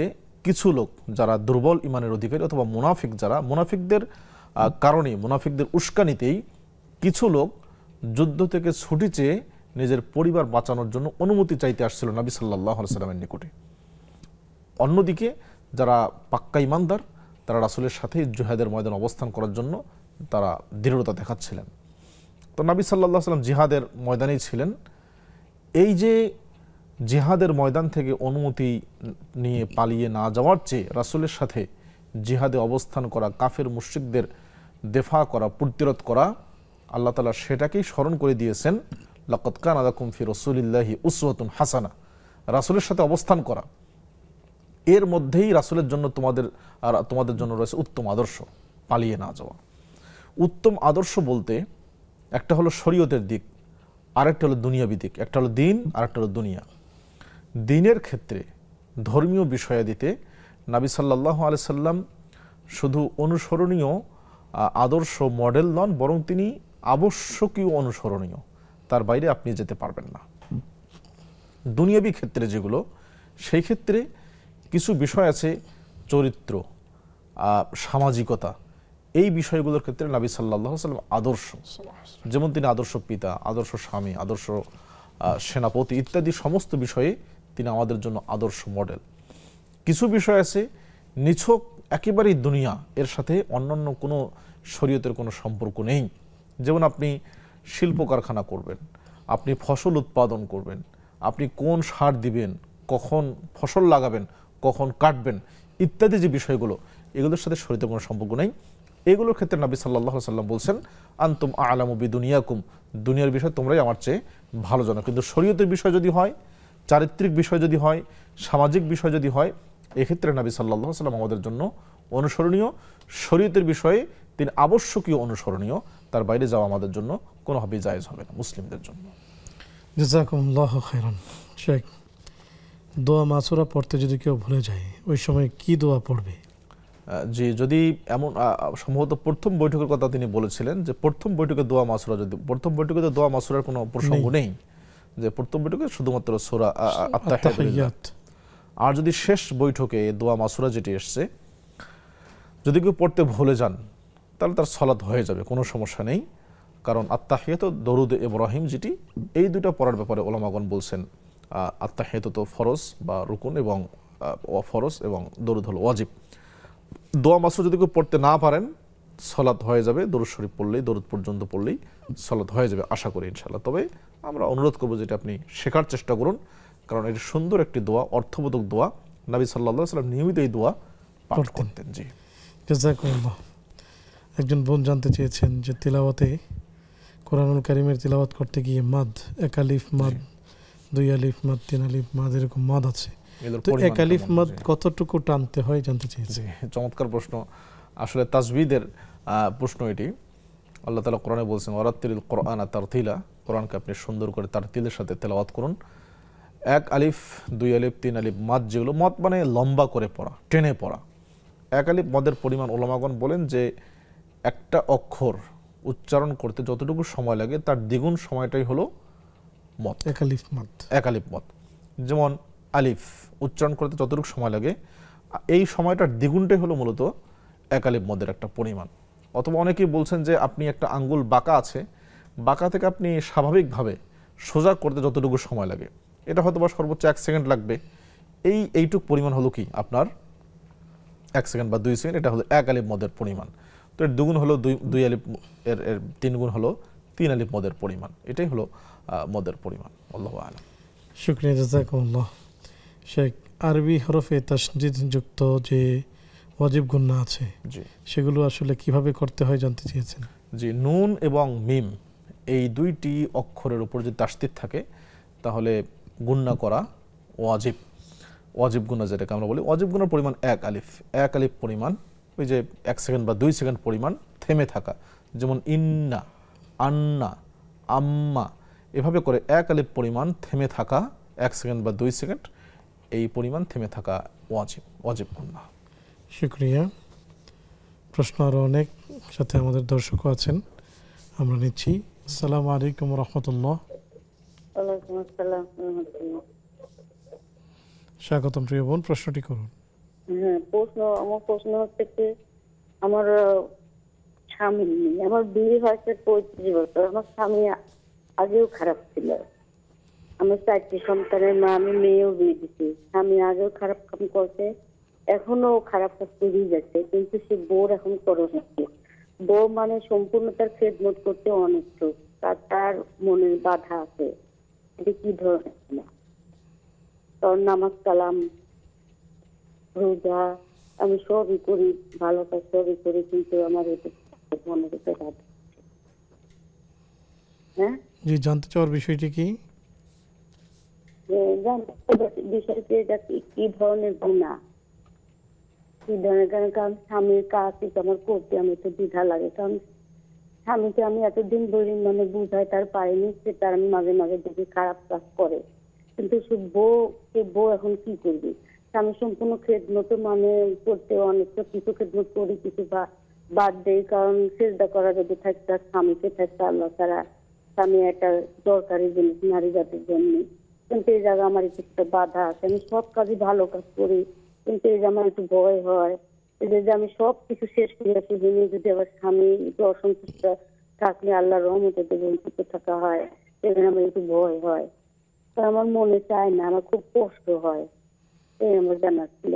কিছু লোক যারা দুর্বল ইমানের অধিকারী অথবা মুনাফিক, যারা মুনাফিকদের কারণে, মুনাফিকদের উস্কানিতেই কিছু লোক যুদ্ধ থেকে ছুটি চেয়ে নিজের পরিবার বাঁচানোর জন্য অনুমতি চাইতে আসছিল নবী সাল্লাল্লাহু আলাইহি ওয়াসাল্লামের নিকটে। অন্যদিকে যারা পাক্কা ইমানদার, তারা রাসূলের সাথে জিহাদের ময়দানে অবস্থান করার জন্য তারা দৃঢ়তা দেখাচ্ছিলেন। তো নবী সাল্লাল্লাহু আলাইহি ওয়াসাল্লাম জিহাদের ময়দানেই ছিলেন। এই যে জিহাদের ময়দান থেকে অনুমতি নিয়ে পালিয়ে না যাওয়ার চেয়ে রাসূলের সাথে জিহাদে অবস্থান করা, কাফের মুশরিকদের দেফা করা, প্রতিরোধ করা, আল্লাহ তাআলা সেটাকেই স্মরণ করে দিয়েছেন, লাকাদ কানা লাকুম ফি রাসূলিল্লাহি উসওয়াতুন হাসানা। রাসূলের সাথে অবস্থান করা, এর মধ্যেই রাসূলের জন্য তোমাদের জন্য রয়েছে উত্তম আদর্শ, পালিয়ে না যাওয়া। উত্তম আদর্শ বলতে একটা হলো শরীয়তের দিক, আরেকটা হলো দুনিয়াবী দিক। একটা হলো দিন, আরেকটা হলো দুনিয়া। দিনের ক্ষেত্রে ধর্মীয় বিষয়াদিতে নবী সাল্লাল্লাহু আলাইহি সাল্লাম শুধু অনুসরণীয় আদর্শ মডেল নন, বরং তিনি আবশ্যকীয় অনুসরণীয়, তার বাইরে আপনি যেতে পারবেন না। দুনিয়াবী ক্ষেত্রে যেগুলো, সেই ক্ষেত্রে কিছু বিষয় আছে, চরিত্র, সামাজিকতা, এই বিষয়গুলোর ক্ষেত্রে নবী সাল্লাল্লাহু আলাইহি সাল্লাম আদর্শ। যেমন তিনি আদর্শ পিতা, আদর্শ স্বামী, আদর্শ সেনাপতি ইত্যাদি সমস্ত বিষয়ে তিনি আমাদের জন্য আদর্শ মডেল। কিছু বিষয় আছে নিছক একেবারেই দুনিয়া, এর সাথে অন্যান্য কোনো শরীয়তের কোনো সম্পর্ক নেই। যেমন আপনি শিল্প কারখানা করবেন, আপনি ফসল উৎপাদন করবেন, আপনি কোন সার দিবেন, কখন ফসল লাগাবেন, কখন কাটবেন ইত্যাদি যে বিষয়গুলো, এগুলোর সাথে শরীয়তের কোনো সম্পর্ক নেই। এগুলোর ক্ষেত্রে নবী সাল্লাল্লাহু আলাইহি সাল্লাম বলছেন, আনতুম আ'লামু বিদুনিয়াকুম, দুনিয়ার বিষয় তোমরাই আমার চেয়ে ভালো জানো। কিন্তু শরীয়তের বিষয় যদি হয়, চারিত্রিক বিষয় যদি হয়, সামাজিক বিষয় যদি হয়, এক্ষেত্রে নবী সাল্লাল্লাহু আলাইহি সাল্লাম আমাদের জন্য অনুসরণীয়। শরীয়তের বিষয়ে তিনি আবশ্যকীয় অনুসরণীয়, তার বাইরে যাওয়া আমাদের জন্য কোনোভাবেই জায়েজ হবে না মুসলিমদের জন্য। জাযাকুমুল্লাহু খাইরান। শেখ, দোয়া মাসুরা পড়তে যদি কেউ ভুলে যায়, ওই সময় কি দোয়া পড়বে? জি, যদি এমন সম্ভবত প্রথম বৈঠকের কথা তিনি বলেছিলেন যে প্রথম বৈঠকে দোয়া মাসুরা, যদি প্রথম বৈঠকে তো দোয়া মাসুরার কোনো প্রসঙ্গ নেই, যে প্রথম বৈঠকে শুধুমাত্র সূরা আত-তাহিয়াত। আর যদি শেষ বৈঠকে দোয়া মাসুরা যেটি এসছে, যদি কেউ পড়তে ভুলে যান তাহলে তার সালাত হয়ে যাবে, কোনো সমস্যা নেই। কারণ আত-তাহিয়াত, দরুদ ইব্রাহিম যেটি, এই দুটো পড়ার ব্যাপারে ওলামাগণ বলছেন আত-তাহিয়াত তো ফরজ বা রুকুন এবং ফরজ, এবং দরুদ হলো ওয়াজিব। দোয়া মাসুরা যদি কেউ পড়তে না পারেন, সালাত হয়ে যাবে, দরুদ শরীফ পড়লেই, দরুদ পর্যন্ত পড়লেই সালাত হয়ে যাবে আশা করি ইনশাআল্লাহ। তবে আমরা অনুরোধ করবো যেটা আপনি শেখার চেষ্টা করুন, কারণ এটি সুন্দর একটি দোয়া, অর্থবোধক দোয়া। নবী সাল্লাল্লাহু আলাইহি সাল্লাম নিয়মিত এই দোয়া পাঠ করতেন। জি, জাযাকুমুল্লাহ। একজন বোন জানতে চেয়েছেন যে তিলাওয়াতে, কোরআনুল কারীমের তিলাওয়াত করতে গিয়ে মাদ, এক আলিফ মাদ, দুই আলিফ মাদ, তিন আলিফ মাদ, এরকম মাদ আছে, তো এক আলিফ মাদ কতটুকু টানতে হয় জানতে চেয়েছি। চমৎকার প্রশ্ন, আসলে তাজবিদের প্রশ্ন এটি। আল্লাহ তাআলা কোরআনে বলছেন, ওয়ারাত্তিলিল কোরআনা তারতিলা, কোরআনকে আপনি সুন্দর করে তারতিলের সাথে তেলাওয়াত করুন। এক আলিফ, দুই আলিফ, তিন আলিফ মাদ, যেগুলো মদ মানে লম্বা করে পড়া, টেনে পড়া, এক আলিফ মদের পরিমাণ ওলামাগণ বলেন যে একটা অক্ষর উচ্চারণ করতে যতটুকু সময় লাগে তার দ্বিগুণ সময়টাই হলো মদ, এক আলিফ মদ। এক আলিফ মদ, যেমন আলিফ উচ্চারণ করতে যতটুকু সময় লাগে, এই সময়টার দ্বিগুণটাই হলো মূলত এক আলিফ মদের একটা পরিমাণ। অথবা অনেকেই বলছেন যে আপনি একটা আঙ্গুল বাঁকা আছে, বাঁকা থেকে আপনি স্বাভাবিকভাবে সোজা করতে যতটুকু সময় লাগে, এটা হয়তো বা সর্বোচ্চ 1 সেকেন্ড লাগবে, এইটুক পরিমাণ হলো কি আপনার 1 সেকেন্ড বা 2 সেকেন্ড, এটা হলো এক আলিফ মদের পরিমাণ। তো এর দুগুণ হলো দুই আলিফ, এর 3 গুণ হলো 3 আলিফ মদের পরিমাণ। এটাই হলো মদের পরিমাণ। আল্লাহু আ'লাম। শুকরিয়া, জাযাকুমুল্লাহ। শেখ, আরবি হরফে তাসদীদ যুক্ত যে ওয়াজিব গুন্না আছে, জি, সেগুলো আসলে কিভাবে করতে হয় জানতে চেয়েছেন। জি, নুন এবং মিম এই দুইটি অক্ষরের উপর যদি তাসদীদ থাকে তাহলে গুন্না করা ওয়াজিব। ওয়াজিব গুন্না যেটাকে আমরা বলি, ওয়াজিব গুন্নার পরিমাণ এক আলিফ পরিমাণ, ওই যে 1 সেকেন্ড বা 2 সেকেন্ড পরিমাণ থেমে থাকা, যেমন ইন্না, আন্না, আম্মা, এভাবে করে এক আলিফ পরিমাণ থেমে থাকা, 1 সেকেন্ড বা 2 সেকেন্ড, এই পরিমাণ থেমে থাকা ওয়াজিব গুন্না। শুকরিয়া। প্রশ্ন আরও অনেক, সাথে আমাদের দর্শকও আছেন, আমরা নিচ্ছি। আসসালামু আলাইকুম রহমতুল্লাহ। ওয়ালাইকুম আসসালাম রাহমাতুল্লাহ। স্বাগতম প্রিয় বোন, প্রশ্নটি করুন। হ্যাঁ, আমার প্রশ্ন হচ্ছে কি, আমার স্বামী, আমার বিয়ে হয়েছে 35 বছর, আমার স্বামী আগেও খারাপ ছিল, আমি 4টি সন্তানের মা, আমি মেয়েও বিয়ে দিচ্ছি, স্বামী আগেও খারাপ কাম করছে, এখনো খারাপ কাজ করেই যাচ্ছে, কিন্তু সে বউর এখন করো হচ্ছে, বউ মানে সম্পূর্ণ তার খেদমত করতে অনিচ্ছুক, তার মনের বাধা আছে, এটা কি ধরনের গুনাহ? তোর নামাজ কালাম রোজা আমি সবই করি, ভালো কাজ সবই করি, কিন্তু আমার এটা মনের উপরে বাধা। হ্যাঁ, জি, জানতে চাওয়ার বিষয়টি কি? বিষয়টি এটা কি ধরনের গুনাহ, কি ধরনের? কারণ স্বামীর কাজ আমার করতে আমি একটু দ্বিধা লাগে, কারণ স্বামীকে আমি এতদিন ধরে মানে বুঝাই, তার পারিনি, সে তার আমি মাঝে মাঝে দেখি খারাপ কাজ করে, কিন্তু সে বউ এখন কি করবি? স্বামী সম্পূর্ণ খেদমত মানে করতে অনেকটা কিছু খেদমত করি, কিছু বাদ দেয়, কারণ সেজদা করা যদি থাকতে স্বামীকে থাকতে আল্লাহ ছাড়া, স্বামী একটা দরকারি জিনিস নারী জাতির জন্য। কিন্তু এই জায়গায় আমার কিছুটা বাধা আছে, আমি সব কাজই ভালো কাজ করি, কিন্তু এই যে আমার একটু ভয় হয়, এই যে আমি সব কিছু শেষ করে আসি, যদি আবার স্বামী একটু অসন্তুষ্ট থাকলে আল্লাহর রহমতে বঞ্চিত থাকা হয়, সেখানে আমার একটু ভয় হয়, তো আমার মনে চায় না, আমার খুব কষ্ট হয়, এই আমার জানার ছিল।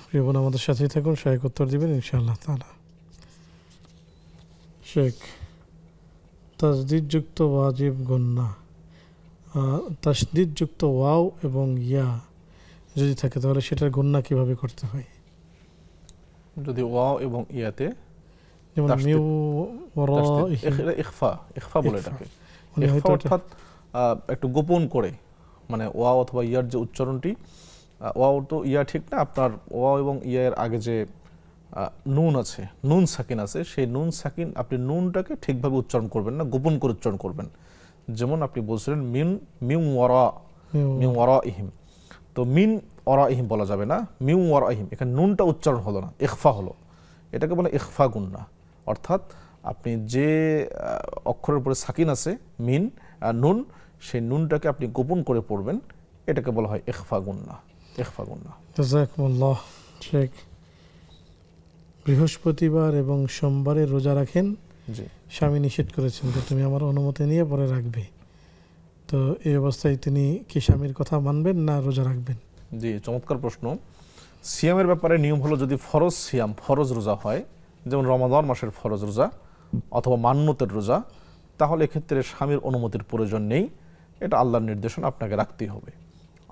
প্রিয় বোন, আমাদের সাথেই থাকুন, শায়েখ উত্তর দিবেন ইনশাআল্লাহ তাআলা। শেখ, তাসদীদযুক্ত ওয়াজিব গুনাহ, তাসদীদযুক্ত ওয়াও এবং ইয়া যদি থাকে তাহলে সেটার গুনাহ কিভাবে করতে হয়? যদি ওয়াও এবং ইয়াতে যেমন মিউ ওয়ারাইহি, ইখফা বলে এটাকে। ইখফা অর্থাৎ একটু গোপন করে, মানে ওয়াও অথবা ইয়ার যে উচ্চারণটি, ওয়াও তো ইয়া ঠিক না, আপনার ওয়াও এবং ইয়ার আগে যে নুন আছে, নুন সাকিন আছে, সেই নুন সাকিন আপনি নুনটাকে ঠিকভাবে উচ্চারণ করবেন না, গোপন করে উচ্চারণ করবেন। যেমন আপনি বলছিলেন মিউ ওয়ারাইহিম, তো মিন ওয়ারাইহিম বলা যাবে না, মিউ ওয়ারাইহিম, এখানে নুনটা উচ্চারণ হলো না, ইখফা হলো, এটাকে বলে ইখফা গুনাহ। অর্থাৎ আপনি যে অক্ষরের উপরে সাকিন আছে মিন নুন, সেই নুনটাকে আপনি গোপন করে পড়বেন, এটাকে বলা হয় ইখফা গুনাহ। ইখফা গুনাহ। জাযাকুমুল্লাহ। শেখ, বৃহস্পতিবার এবং সোমবারে রোজা রাখেন, জি, স্বামী নিষেধ করেছেন যে তুমি আমার অনুমতি নিয়ে পরে রাখবে, তো এই অবস্থায় তিনি কি স্বামীর কথা মানবেন না রোজা রাখবেন? জি, চমৎকার প্রশ্ন। সিয়ামের ব্যাপারে নিয়ম হলো, যদি ফরজ সিয়াম, ফরজ রোজা হয়, যেমন রমাদান মাসের ফরজ রোজা অথবা মান্যতের রোজা, তাহলে এক্ষেত্রে স্বামীর অনুমতির প্রয়োজন নেই, এটা আল্লাহর নির্দেশনা, আপনাকে রাখতেই হবে।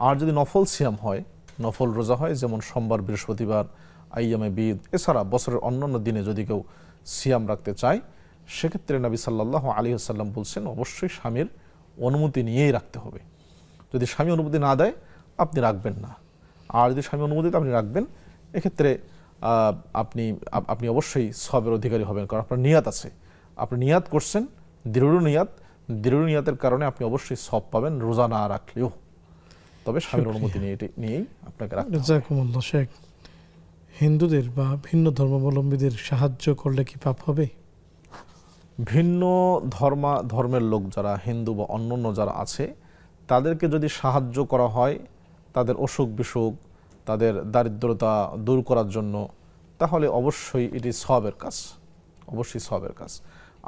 আর যদি নফল সিয়াম হয়, নফল রোজা হয়, যেমন সোমবার, বৃহস্পতিবার, আইয়ামে বিদ, এছাড়া বছরের অন্যান্য দিনে যদি কেউ সিয়াম রাখতে চায়, সেক্ষেত্রে নবী সাল্লাল্লাহু আলাইহি ওয়াসাল্লাম বলছেন অবশ্যই স্বামীর অনুমতি নিয়েই রাখতে হবে। যদি স্বামী অনুমতি না দেয় আপনি রাখবেন না, আর যদি স্বামী অনুমতি দেয় আপনি রাখবেন। এক্ষেত্রে আপনি অবশ্যই সওয়াবের অধিকারী হবেন, কারণ আপনার নিয়াত আছে, আপনি নিয়াত করছেন, দৃঢ় নিয়াতের কারণে আপনি অবশ্যই সওয়াব পাবেন রোজা না রাখলেও, তবে স্বামীর অনুমতি নিয়েই আপনাকে রাখতে হবে। জাযাকুমুল্লাহ। শেখ, হিন্দুদের বা ভিন্ন ধর্মাবলম্বীদের সাহায্য করলে কি পাপ হবে? ভিন্ন ধর্মের লোক যারা হিন্দু বা অন্যান্য যারা আছে, তাদেরকে যদি সাহায্য করা হয় তাদের অসুখ বিসুখ, তাদের দারিদ্রতা দূর করার জন্য, তাহলে অবশ্যই এটি সওয়াবের কাজ, অবশ্যই সওয়াবের কাজ।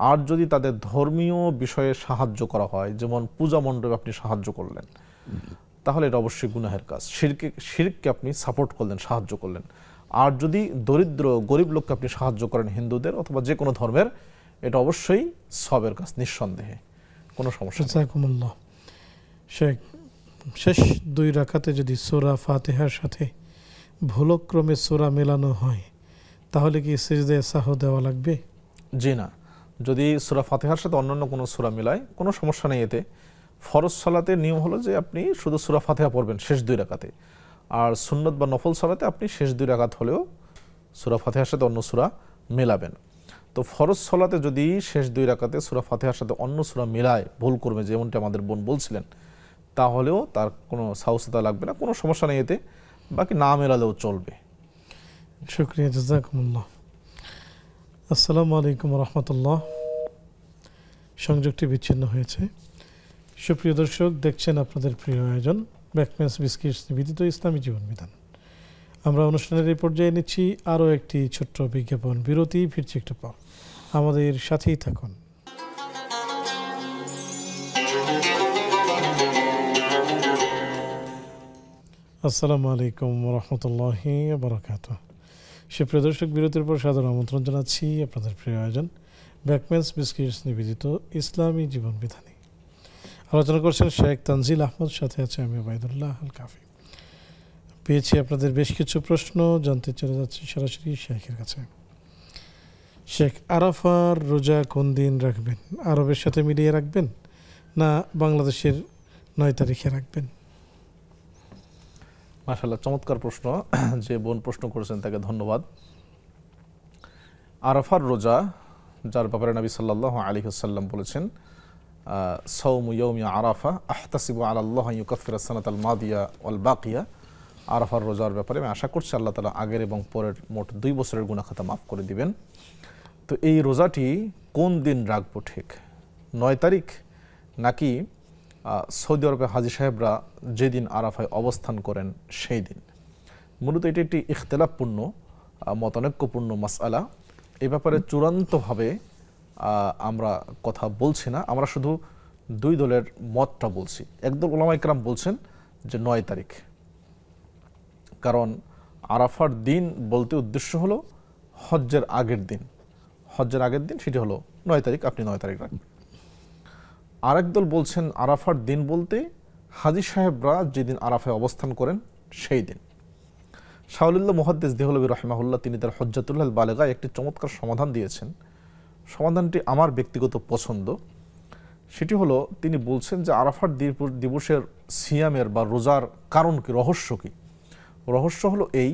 আর যদি তাদের ধর্মীয় বিষয়ে সাহায্য করা হয়, যেমন পূজা মণ্ডপে আপনি সাহায্য করলেন, তাহলে এটা অবশ্যই গুনাহের কাজ, শিরককে আপনি সাপোর্ট করলেন, সাহায্য করলেন। আর যদি দরিদ্র গরিব লোককে আপনি সাহায্য করেন, হিন্দুদের অথবা যে কোনো ধর্মের, এটা অবশ্যই সওয়াবের কাজ, নিঃসন্দেহে, কোনো সমস্যা নেই। জাযাকুমুল্লাহ। শেখ, শেষ 2 রাকাতে যদি সূরা ফাতিহার সাথে ভুলক্রমে সূরা মেলানো হয়, তাহলে কি সিজদায়ে সাহু দেওয়া লাগবে? জি না, যদি সূরা ফাতিহার সাথে অন্যান্য কোনো সূরা মিলায় কোনো সমস্যা নেই এতে। ফরজ সালাতের নিয়ম হলো যে আপনি শুধু সূরা ফাতিহা পড়বেন শেষ 2 রাকাতে, আর সুন্নত বা নফল সালাতে আপনি শেষ 2 রাকাত হলেও সূরা ফাতিহার সাথে অন্য সূরা মেলাবেন। তো ফরজ সালাতে যদি শেষ 2 রাকাতে সূরা ফাতিহার সাথে অন্য সূরা মেলায় ভুল করবে, যেমনটা আমাদের বোন বলছিলেন, তাহলেও তার কোনো সাহসিতা লাগবে না, কোনো সমস্যা নেই এতে, বাকি না মেলালেও চলবে। শুকরিয়া, জাযাকুমুল্লাহ। আসসালামু আলাইকুম রহমতুল্লাহ। সংযোগটি বিচ্ছিন্ন হয়েছে। সুপ্রিয় দর্শক, দেখছেন আপনাদের প্রিয় আয়োজন ব্যাকম্যান্স বিস্কিটস নিবেদিত ইসলামী জীবন বিধান। আমরা অনুষ্ঠানের এই পর্যায়ে নিচ্ছি আরও একটি ছোট্ট বিজ্ঞাপন বিরতি, ফিরছি একটু পর, আমাদের সাথেই থাকুন। আসসালামু আলাইকুম রহমতুল্লাহি ওয়া বারাকাতুহু। সুপ্রিয় দর্শক, বিরতির পর সাদর আমন্ত্রণ জানাচ্ছি আপনাদের প্রিয় আয়োজন ব্যাকম্যানস বিস্কিটস নিবেদিত ইসলামী জীবন বিধানে। আলোচনা করছেন শেখ তানজিল আহমদ, সাথে আছে আমি ওবায়দুল্লাহ আল কাফি। পেয়েছি আপনাদের বেশ কিছু প্রশ্ন, জানতে চলে যাচ্ছি সরাসরি শেখের কাছে। শেখ, আরাফার রোজা কোন দিন রাখবেন? আরবের সাথে মিলিয়ে রাখবেন না বাংলাদেশের 9 তারিখে রাখবেন? মাশাআল্লাহ, চমৎকার প্রশ্ন। যে বোন প্রশ্ন করেছেন তাকে ধন্যবাদ। আরাফার রোজা, যার ব্যাপারে নবী সাল্লাল্লাহু আলাইহি ওয়াসাল্লাম বলেছেন, সাওমু ইয়াউমি আরাফা আহতাসিবু আলাল্লাহ আন ইউকাফিরা সানাতাল মাদিয়া ওয়াল বাকিয়া। আরাফার রোজার ব্যাপারে আমি আশা করছি আল্লাহ তাআলা আগের এবং পরের মোট 2 বছরের গুনাহ খাতা মাফ করে দিবেন। তো এই রোজাটি কোন দিন রাখবো ঠিক, 9 তারিখ নাকি সৌদি আরবে হাজী সাহেবরা যেদিন আরাফায় অবস্থান করেন সেই দিন? মূলত এটি একটি ইখতিলাফপূর্ণ, মতানৈক্যপূর্ণ মাসআলা। এই ব্যাপারে চূড়ান্তভাবে আমরা কথা বলছি না, আমরা শুধু 2 দলের মতটা বলছি। একদল উলামায়ে কেরাম বলছেন যে 9 তারিখ, কারণ আরাফার দিন বলতে উদ্দেশ্য হলো হজ্জের আগের দিন। হজ্জের আগের দিন সেটি হলো 9 তারিখ, আপনি 9 তারিখ রাখবেন। আরেক দল বলছেন আরাফার দিন বলতে হাজী সাহেবরা যেদিন আরাফায় অবস্থান করেন সেই দিন। শাহুলুল্লাহ মুহাদ্দিস দেহলভী রাহিমাহুল্লাহ তিনি তার হজ্জাতুল বালেগায় একটি চমৎকার সমাধান দিয়েছেন। সমাধানটি আমার ব্যক্তিগত পছন্দ। সেটি হলো, তিনি বলছেন যে আরাফার দিবসের সিয়ামের বা রোজার কারণ কি, রহস্য কি? রহস্য হলো এই,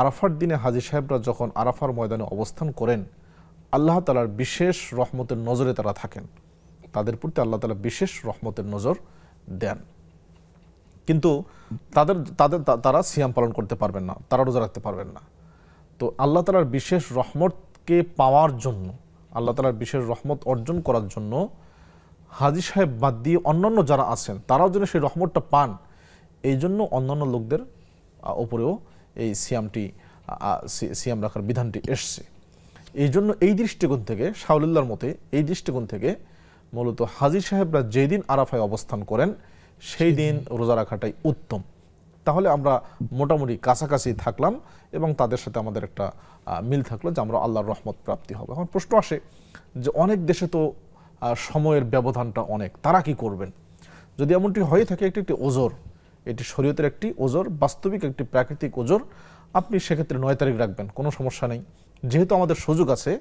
আরাফার দিনে হাজী সাহেবরা যখন আরাফার ময়দানে অবস্থান করেন, আল্লাহ তাআলার বিশেষ রহমতের নজরে তারা থাকেন, তাদের প্রতি আল্লাহ তাআলা বিশেষ রহমতের নজর দেন। কিন্তু তারা সিয়াম পালন করতে পারবেন না, তারা রোজা রাখতে পারবেন না। তো আল্লাহ তাআলার বিশেষ রহমতকে পাওয়ার জন্য, আল্লাহ তাআলার বিশেষ রহমত অর্জন করার জন্য হাজী সাহেব বাদ দিয়ে অন্যান্য যারা আছেন তারাও যেন সেই রহমতটা পান, এই জন্য অন্যান্য লোকদের ওপরেও এই সিয়াম রাখার বিধানটি এসছে। এই জন্য এই দৃষ্টিকোণ থেকে, শাহুলুল্লাহর মতে এই দৃষ্টিকোণ থেকে মূলত হাজী সাহেবরা যেদিন আরাফায় অবস্থান করেন সেই দিন রোজা রাখাটাই উত্তম। তাহলে আমরা মোটামুটি কাছাকাছি থাকলাম এবং তাদের সাথে আমাদের একটা মিল থাকলো যে আমরা আল্লাহর রহমত প্রাপ্তি হবে। এখন প্রশ্ন আসে যে অনেক দেশে তো সময়ের ব্যবধানটা অনেক, তারা কি করবেন? যদি এমনটি হয়ে থাকে, একটি ওজোর, এটি শরীয়তের একটি ওজোর, বাস্তবিক একটি প্রাকৃতিক ওজোর, আপনি সেক্ষেত্রে 9 তারিখ রাখবেন, কোনো সমস্যা নেই। যেহেতু আমাদের সুযোগ আছে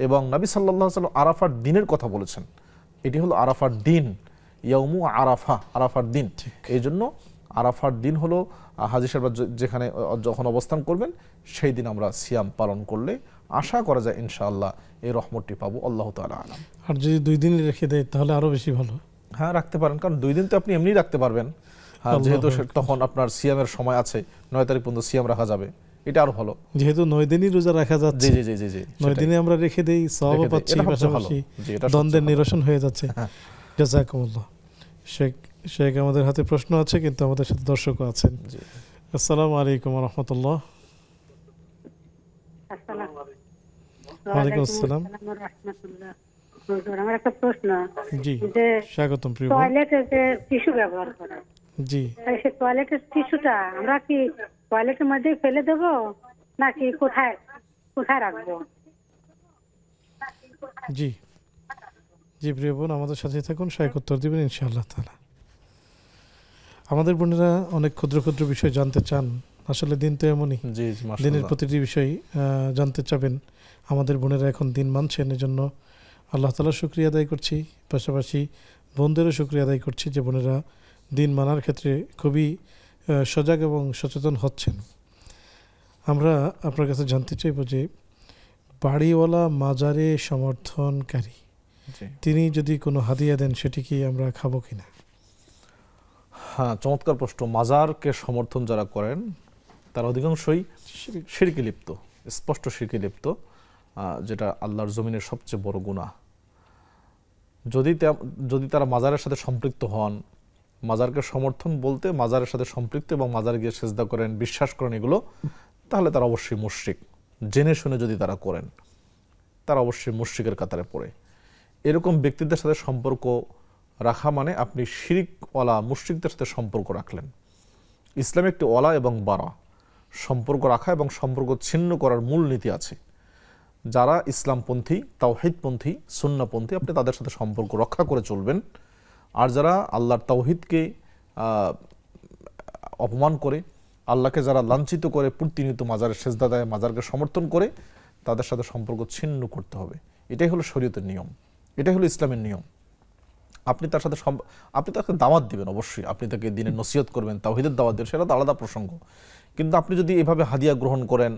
এবং নবী সাল্লাল্লাহু আলাইহি ওয়াসাল্লাম আরাফার দিনের কথা বলেছেন, এটি হলো আরাফার দিন, ইয়াউমু আরাফা, আরাফার দিন। এই জন্য আরাফার দিন হলো হাজী সাহেবরা যেখানে যখন অবস্থান করবেন সেই দিন আমরা সিয়াম পালন করলে আশা করা যায় ইনশাআল্লাহ এই রহমতটি পাবো। আল্লাহ তাআলা আলাম। আর যদি 2 দিন রেখে দেয় তাহলে আরো বেশি ভালো। হ্যাঁ, রাখতে পারেন, কারণ 2 দিন তো আপনি এমনি রাখতে পারবেন। হ্যাঁ, যেহেতু তখন আপনার সিয়ামের সময় আছে, 9 তারিখ পর্যন্ত সিয়াম রাখা যাবে, এটা আরো ভালো। যেহেতু 9 দিনই রোজা রাখা যাচ্ছে, জি জি জি জি 9 দিনে আমরা রেখে দেই, সওয়াব পাচ্ছি, পাশাপাশি দ্বন্দ্বের নিরসন হয়ে যাচ্ছে। জাযাকুমুল্লাহ। শেখ আমাদের হাতে প্রশ্ন আছে, কিন্তু আমাদের সাথে দর্শকও আছেন। আসসালামু আলাইকুম ওয়া রাহমাতুল্লাহ। ওয়ালাইকুম আসসালাম। আমার একটা প্রশ্ন। জি, স্বাগতম প্রিয়। টয়লেটে যে টিস্যু ব্যবহার করে, জি, সেই টয়লেটের টিস্যুটা আমরা কি টয়লেটের মধ্যে ফেলে দেব নাকি কোথায় কোথায় রাখবো? জি জি প্রিয় বোন, আমাদের সাথে থাকুন, শেখ উত্তর দিবেন ইনশাআল্লাহ তাআলা। আমাদের বোনেরা অনেক ক্ষুদ্র ক্ষুদ্র বিষয় জানতে চান। আসলে দিন তো এমনই, দিনের প্রতিটি বিষয় জানতে চাবেন। আমাদের বোনেরা এখন দিন মানছেন, এজন্য আল্লাহ তাআলার শুকরিয়া আদায় করছি, পাশাপাশি বোনদেরও শুকরিয়া আদায় করছি যে বোনেরা দিন মানার ক্ষেত্রে খুবই সজাগ এবং সচেতন হচ্ছেন। আমরা আপনার কাছে জানতে চাইব যে বাড়িওয়ালা মাজারে সমর্থনকারী তিনি যদি কোনো হাদিয়া দেন সেটি কি আমরা খাবো কিনা? হ্যাঁ, চমৎকার প্রশ্ন। মাজারকে সমর্থন যারা করেন তারা অধিকাংশই শিরকে লিপ্ত, স্পষ্ট শিরকে লিপ্ত, যেটা আল্লাহর জমিনের সবচেয়ে বড় গুনাহ। যদি তারা মাজারের সাথে সম্পৃক্ত হন, মাজারকে সমর্থন বলতে মাজারের সাথে সম্পৃক্ত এবং মাজারে গিয়ে সেজদা করেন, বিশ্বাস করেন এগুলো, তাহলে তারা অবশ্যই মুশরিক। জেনে শুনে যদি তারা করেন তারা অবশ্যই মুশরিকের কাতারে পড়ে। এরকম ব্যক্তিদের সাথে সম্পর্ক রাখা মানে আপনি শিরকওয়ালা মুশরিকদের সাথে সম্পর্ক রাখলেন। ইসলামে একটি ওয়ালা এবং বারা সম্পর্ক রাখা এবং সম্পর্ক ছিন্ন করার মূল নীতি আছে। যারা ইসলামপন্থী, তাওহীদপন্থী, সুন্নাহপন্থী, আপনি তাদের সাথে সম্পর্ক রক্ষা করে চলবেন। আর যারা আল্লাহর তাওহীদকে অপমান করে, আল্লাহকে যারা লাঞ্ছিত করে, প্রতিনিয়ত মাজারের সেজদা দেয়, মাজারকে সমর্থন করে, তাদের সাথে সম্পর্ক ছিন্ন করতে হবে। এটাই হলো শরীয়তের নিয়ম, এটাই হলো ইসলামের নিয়ম। আপনি তার সাথে আপনি তাকে দাওয়াত দিবেন, অবশ্যই আপনি তাকে দিনের নসিহত করবেন, তাওহীদের দাওয়াত দেবেন, সেটা তো আলাদা প্রসঙ্গ। কিন্তু আপনি যদি এভাবে হাদিয়া গ্রহণ করেন,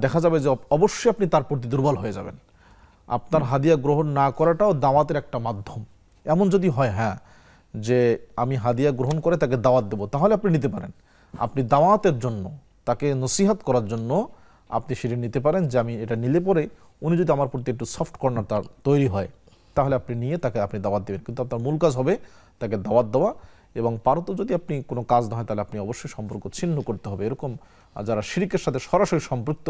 দেখা যাবে যে অবশ্যই আপনি তার প্রতি দুর্বল হয়ে যাবেন। আপনার হাদিয়া গ্রহণ না করাটাও দাওয়াতের একটা মাধ্যম। এমন যদি হয় হ্যাঁ যে আমি হাদিয়া গ্রহণ করে তাকে দাওয়াত দেব, তাহলে আপনি নিতে পারেন। আপনি দাওয়াতের জন্য, তাকে নসিহত করার জন্য আপনি সেটা নিতে পারেন, যে আমি এটা নিলে পরে উনি যদি আমার প্রতি একটু সফট কর্নার তার তৈরি হয়, তাহলে আপনি নিয়ে তাকে আপনি দাওয়াত দেবেন। কিন্তু আপনার মূল কাজ হবে তাকে দাওয়াত দেওয়া, এবং পারত যদি আপনি কোনো কাজ না হয় তাহলে আপনি অবশ্যই সম্পর্ক ছিন্ন করতে হবে। এরকম যারা শিরকের সাথে সরাসরি সম্পৃক্ত,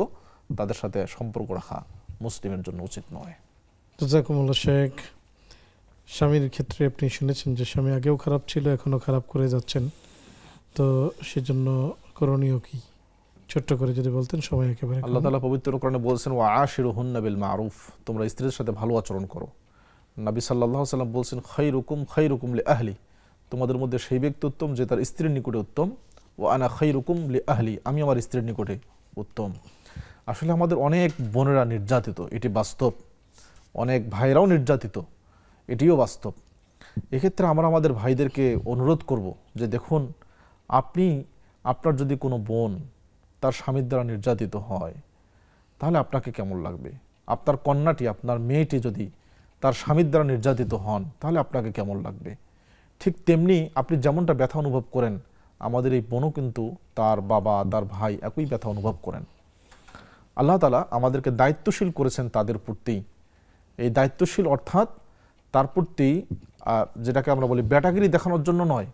তাদের সাথে সম্পর্ক রাখা মুসলিমের জন্য উচিত নয়। জাযাকুমুল্লাহ শেখ, স্বামীর ক্ষেত্রে আপনি শুনেছেন যে স্বামী আগেও খারাপ ছিল, এখনও খারাপ করে যাচ্ছেন, তো সেজন্য করণীয় কি ছোট্ট করে যদি বলতেন সময় একেবারে। আল্লাহ তাআলা পবিত্র কোরআনে বলছেন, ওয়া আশিরুহুন্না বিল মারুফ, তোমরা স্ত্রীদের সাথে ভালো আচরণ করো। নবী সাল্লাল্লাহু আলাইহি ওয়াসাল্লাম বলছেন, খায়রুকুম লিআহলি, তোমাদের মধ্যে সেই ব্যক্তি উত্তম যে তার স্ত্রীর নিকটে উত্তম। ওয়া আনা খায়রুকুম লিআহলি, আমি আমার স্ত্রীর নিকটে উত্তম। আসলে আমাদের অনেক বোনেরা নির্যাতিত, এটি বাস্তব। অনেক ভাইরাও নির্যাতিত, এটিও বাস্তব। এক্ষেত্রে আমরা আমাদের ভাইদেরকে অনুরোধ করব যে দেখুন, আপনার যদি কোনো বোন তার স্বামীর দ্বারা নির্যাতিত হয়, তাহলে আপনাকে কেমন লাগবে? আপনার কন্যাটি, আপনার মেয়েটি যদি তার স্বামীর দ্বারা নির্যাতিত হন, তাহলে আপনাকে কেমন লাগবে? ঠিক তেমনি আপনি যেমনটা ব্যথা অনুভব করেন, আমাদের এই বোনও কিন্তু তার বাবা, তার ভাই একই ব্যথা অনুভব করেন। আল্লাহ তাআলা আমাদেরকে দায়িত্বশীল করেছেন তাদের প্রতি। এই দায়িত্বশীল অর্থাৎ তার প্রতি, যেটাকে আমরা বলি ব্যাটাগিরি দেখানোর জন্য নয়,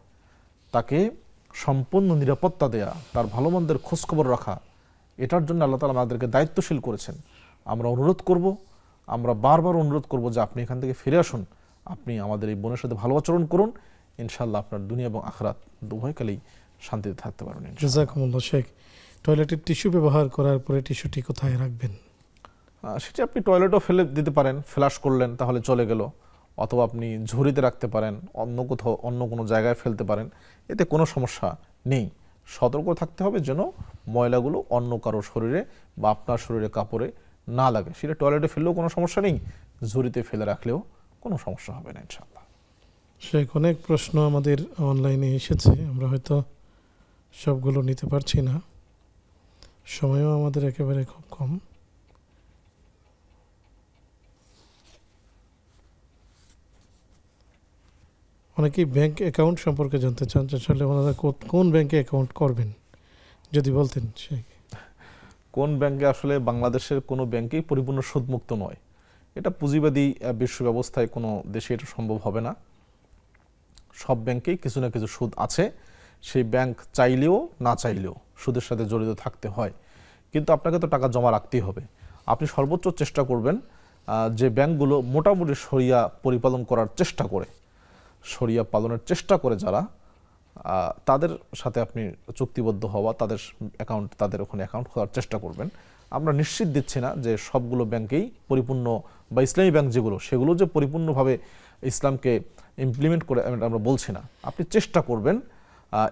তাকে সম্পূর্ণ নিরাপত্তা দেয়া, তার ভালো মন্দের খোঁজখবর রাখা, এটার জন্য আল্লাহ তাআলা আমাদেরকে দায়িত্বশীল করেছেন। আমরা অনুরোধ করব, আমরা বারবার অনুরোধ করব যে আপনি এখান থেকে ফিরে আসুন, আপনি আমাদের এই বোনের সাথে ভালো আচরণ করুন, ইনশাআল্লাহ আপনার দুনিয়া এবং আখিরাত উভয়কালেই শান্তিতে থাকতে পারবেন। জাযাকুমুল্লাহ শেখ, টয়লেটের টিস্যু ব্যবহার করার পরে টিস্যুটি কোথায় রাখবেন? সেটা আপনি টয়লেটও ফেলে দিতে পারেন, ফ্লাশ করলেন তাহলে চলে গেল, অথবা আপনি ঝুড়িতে রাখতে পারেন, অন্য কোথাও অন্য কোনো জায়গায় ফেলতে পারেন, এতে কোনো সমস্যা নেই। সতর্ক থাকতে হবে যেন ময়লাগুলো অন্য কারো শরীরে বা আপনার শরীরে কাপড়ে না লাগে। সেটা টয়লেটে ফেললেও কোনো সমস্যা নেই, ঝুড়িতে ফেলে রাখলেও কোনো সমস্যা হবে না ইনশাআল্লাহ। শেখ, অনেক প্রশ্ন আমাদের অনলাইনে এসেছে, আমরা হয়তো সবগুলো নিতে পারছি না, সময়ও আমাদের একেবারে খুব কম। অনেকেই ব্যাংক অ্যাকাউন্ট সম্পর্কে জানতে চান, আসলে ওনারা কোন ব্যাংকে অ্যাকাউন্ট করবেন যদি বলতেন। শেখ, কোন ব্যাংকে? আসলে বাংলাদেশের কোনো ব্যাংকেই পরিপূর্ণ সুদমুক্ত নয়। এটা পুঁজিবাদী বিশ্ব ব্যবস্থায় কোনো দেশে এটা সম্ভব হবে না। সব ব্যাংকেই কিছু না কিছু সুদ আছে, সেই ব্যাংক চাইলেও না চাইলেও সুদের সাথে জড়িত থাকতে হয়। কিন্তু আপনাকে তো টাকা জমা রাখতেই হবে। আপনি সর্বোচ্চ চেষ্টা করবেন, যে ব্যাংকগুলো মোটামুটি শরিয়া পরিপালন করার চেষ্টা করে, শরিয়া পালনের চেষ্টা করে যারা, তাদের সাথে আপনি চুক্তিবদ্ধ হওয়া, তাদের ওখানে অ্যাকাউন্ট খোলার চেষ্টা করবেন। আমরা নিশ্চিত দিচ্ছি না যে সবগুলো ব্যাংকেই পরিপূর্ণ, বা ইসলামী ব্যাংক যেগুলো, সেগুলো যে পরিপূর্ণভাবে ইসলামকে ইমপ্লিমেন্ট করে আমরা বলছি না। আপনি চেষ্টা করবেন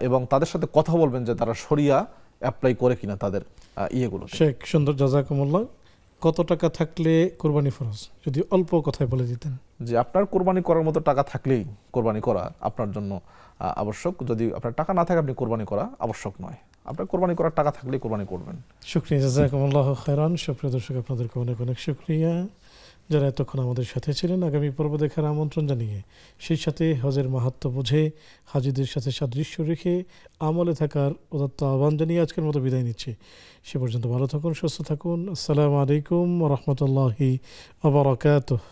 এবং তাদের সাথে কথা বলবেন যে তারা শরিয়া অ্যাপ্লাই করে কিনা তাদের ইয়েগুলো। শেখ, সুন্দর, জাযাকুমুল্লাহ। কত টাকা থাকলে কোরবানি ফরজ, যদি অল্প কথায় বলে দিতেন। যে আপনার কোরবানি করার মতো টাকা থাকলেই কোরবানি করা আপনার জন্য আবশ্যক। যদি আপনার টাকা না থাকে, আপনি কোরবানি করা আবশ্যক নয়। আপনার কোরবানি করার টাকা থাকলেই কোরবানি করবেন। শুকরিয়া, জাযাকুমুল্লাহ খায়রান। সুপ্রিয় দর্শক, আপনাদেরকে অনেক অনেক শুকরিয়া যারা এতক্ষণ আমাদের সাথে ছিলেন। আগামী পর্ব দেখার আমন্ত্রণ জানিয়ে, সেই সাথে হজের মাহাত্ম্য বুঝে, হাজিদের সাথে সাদৃশ্য রেখে আমলে থাকার উদাত্ত আহ্বান জানিয়ে আজকের মতো বিদায় নিচ্ছি। সে পর্যন্ত ভালো থাকুন, সুস্থ থাকুন। আসসালামু আলাইকুম ওয়া রাহমাতুল্লাহি ওয়া বারাকাতুহু।